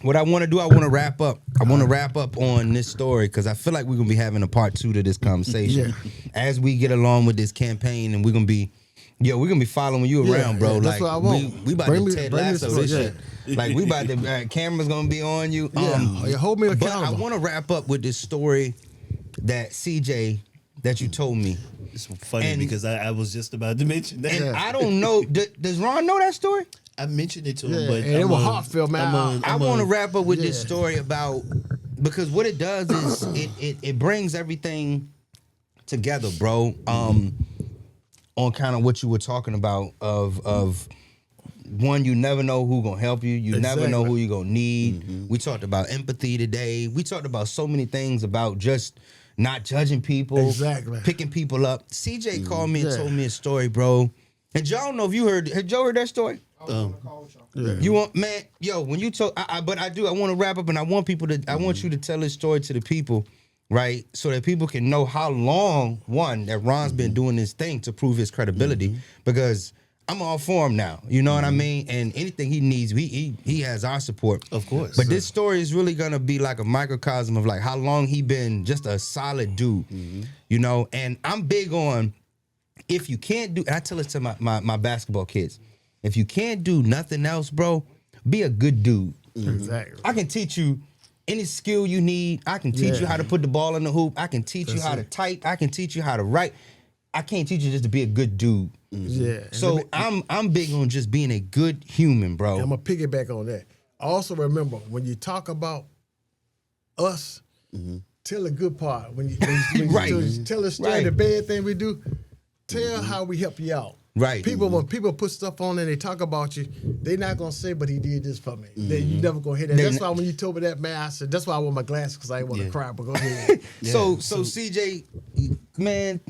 what I want to do, I want to wrap up. I want to wrap up on this story because I feel like we're gonna be having a part 2 to this conversation as we get along with this campaign, and we're gonna be following you around, bro. That's what I want. We about to Ted Lasso this shit. Like we about to cameras gonna be on you. Hold me accountable. But I want to wrap up with this story that CJ that you told me. It's funny because I was just about to mention that. And I don't know. Does Ron know that story? I mentioned it to him, but it was heartfelt, man. I want to wrap up with this story about, because what it does is it brings everything together, bro. On kind of what you were talking about of one, you never know who gonna help you. You never know who you gonna need. Mm-hmm. We talked about empathy today. We talked about so many things about just not judging people, picking people up. CJ called me and told me a story, bro. And y'all don't know if you heard. Had Joe heard that story? You want, man, yo, when you talk, but I want to wrap up, and I want people to, I want you to tell this story to the people, right? So that people can know how long, that Ron's been doing this thing to prove his credibility, because I'm all for him now. You know what I mean? And anything he needs, he has our support. Of course. But this story is really going to be like a microcosm of like how long he been just a solid dude, you know? And I'm big on, if you can't do, and I tell it to my basketball kids, if you can't do nothing else, bro, be a good dude. Exactly. I can teach you any skill you need. I can teach you how to put the ball in the hoop. I can teach you how to type. I can teach you how to write. I can't teach you just to be a good dude. Yeah. So I'm big on just being a good human, bro. I'm gonna piggyback on that. Also remember, when you talk about us, tell the good part. When you tell the story, the bad thing we do, tell how we help you out. Right. When people put stuff on and they talk about you, they're not gonna say, "But he did this for me." You never gonna hear that. That's why when you told me that, man, I said, "That's why I wear my glasses, because I didn't want to cry." But go ahead. So CJ, man,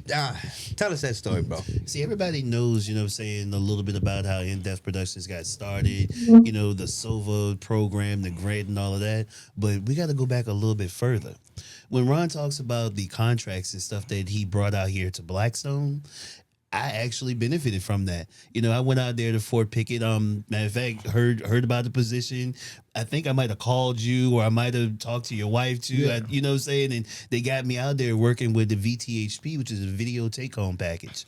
tell us that story, bro. See, everybody knows, you know what I'm saying, a little bit about how In-Depth Productions got started, you know, the SOVA program, the grant and all of that. But we got to go back a little bit further. When Ron talks about the contracts and stuff that he brought out here to Blackstone, I actually benefited from that. You know, I went out there to Fort Pickett. Matter of fact, heard about the position. I think I might have called you, or I might have talked to your wife too. You know what I'm saying? And they got me out there working with the VTHP, which is a video take-home package.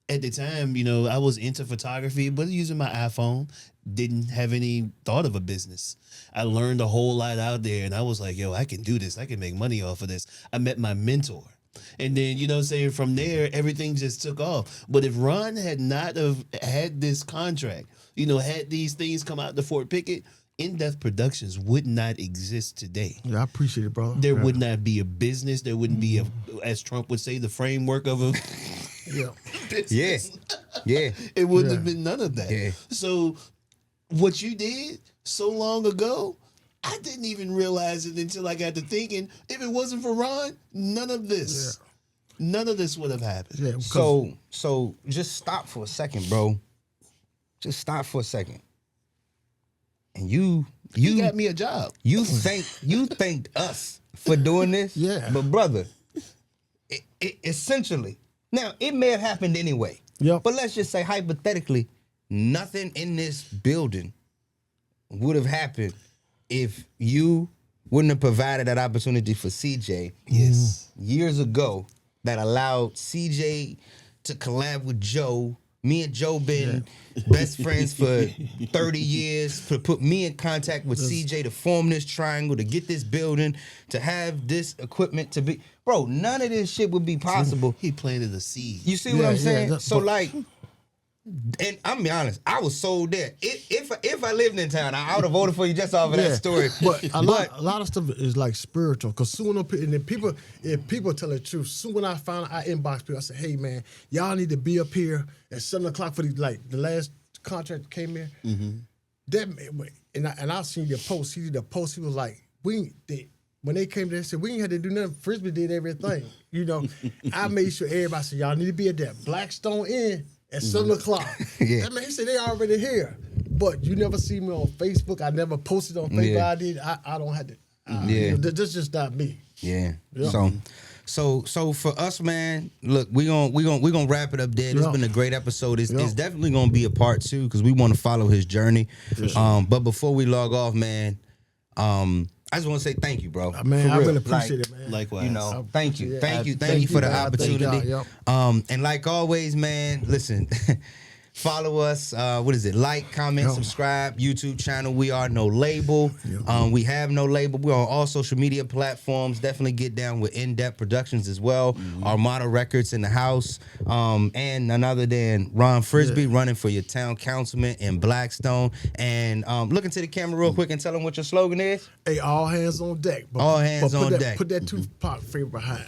At the time, you know, I was into photography, but using my iPhone, didn't have any thought of a business. I learned a whole lot out there, and I was like, yo, I can do this. I can make money off of this. I met my mentor. And then, you know what I'm saying, from there, everything just took off. But if Ron had not have had this contract, you know, had these things come out to Fort Pickett, In-Depth Productions would not exist today. Yeah, I appreciate it, brother. There would not be a business. There wouldn't be, as Trump would say, the framework of a business. Yeah. It wouldn't have been none of that. Yeah. So what you did so long ago, I didn't even realize it until I got to thinking, if it wasn't for Ron, none of this would have happened. Yeah, so just stop for a second, bro. Just stop for a second. And you got me a job. You thanked us for doing this. Yeah. But brother, it essentially, now it may have happened anyway. Yep. But let's just say hypothetically, nothing in this building would have happened if you wouldn't have provided that opportunity for CJ years ago that allowed CJ to collab with Joe. Me and Joe been best friends for 30 years, to put me in contact with CJ to form this triangle, to get this building, to have this equipment to be... Bro, none of this shit would be possible. He planted a seed. You see what I'm saying? So like... And I'm be honest, I was sold there. If I lived in town, I would have voted for you just off of that story. But a lot of stuff is like spiritual. Because soon, and then if people tell the truth, soon when I found out, I inbox people, I said, hey man, y'all need to be up here at 7:00 for the last contract came in. And I seen the post. He did the post. He was like, when they came there, they said, we ain't had to do nothing. Frisby did everything. You know, I made sure everybody said, y'all need to be at that Blackstone Inn at 7:00. That man, he said they already here. But you never see me on Facebook. I never posted on Facebook. I did. I don't have to. You know, that's just not me. Yeah. So for us, man, look, we gonna wrap it up there. This has been a great episode. It's definitely gonna be a part 2 because we want to follow his journey. But before we log off, man, I just want to say thank you, bro. Man, I really appreciate it, man. Likewise. You know, thank you Thank for the you, man. opportunity. Yep. And like always, man, listen, follow us. Like, comment, subscribe. YouTube channel. We are No Label. We have No Label. We're on all social media platforms. Definitely get down with In-Depth Productions as well. Armada Records in the house. And none other than Ron Frisby running for your town councilman in Blackstone. And look into the camera real quick and tell them what your slogan is. Hey, all hands on deck. All hands on deck. Put that Tupac flavor behind.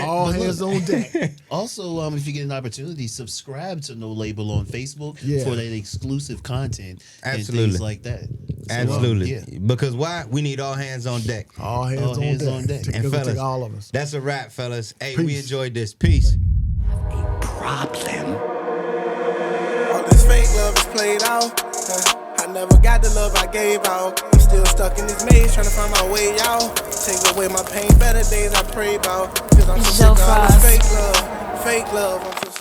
All hands on deck. Also, if you get an opportunity, subscribe to No Label on Facebook for that exclusive content and things like that. So, Absolutely. Because why? We need all hands on deck. All hands on deck. And fellas, take all of us. That's a wrap, fellas. Hey, Peace. we enjoyed this. Peace. Problem. All this fake love is played out. I never got the love I gave out. I'm still stuck in this maze, trying to find my way out. Take away my pain, better days I pray about. Cause I'm so sick of all this fake love. I'm so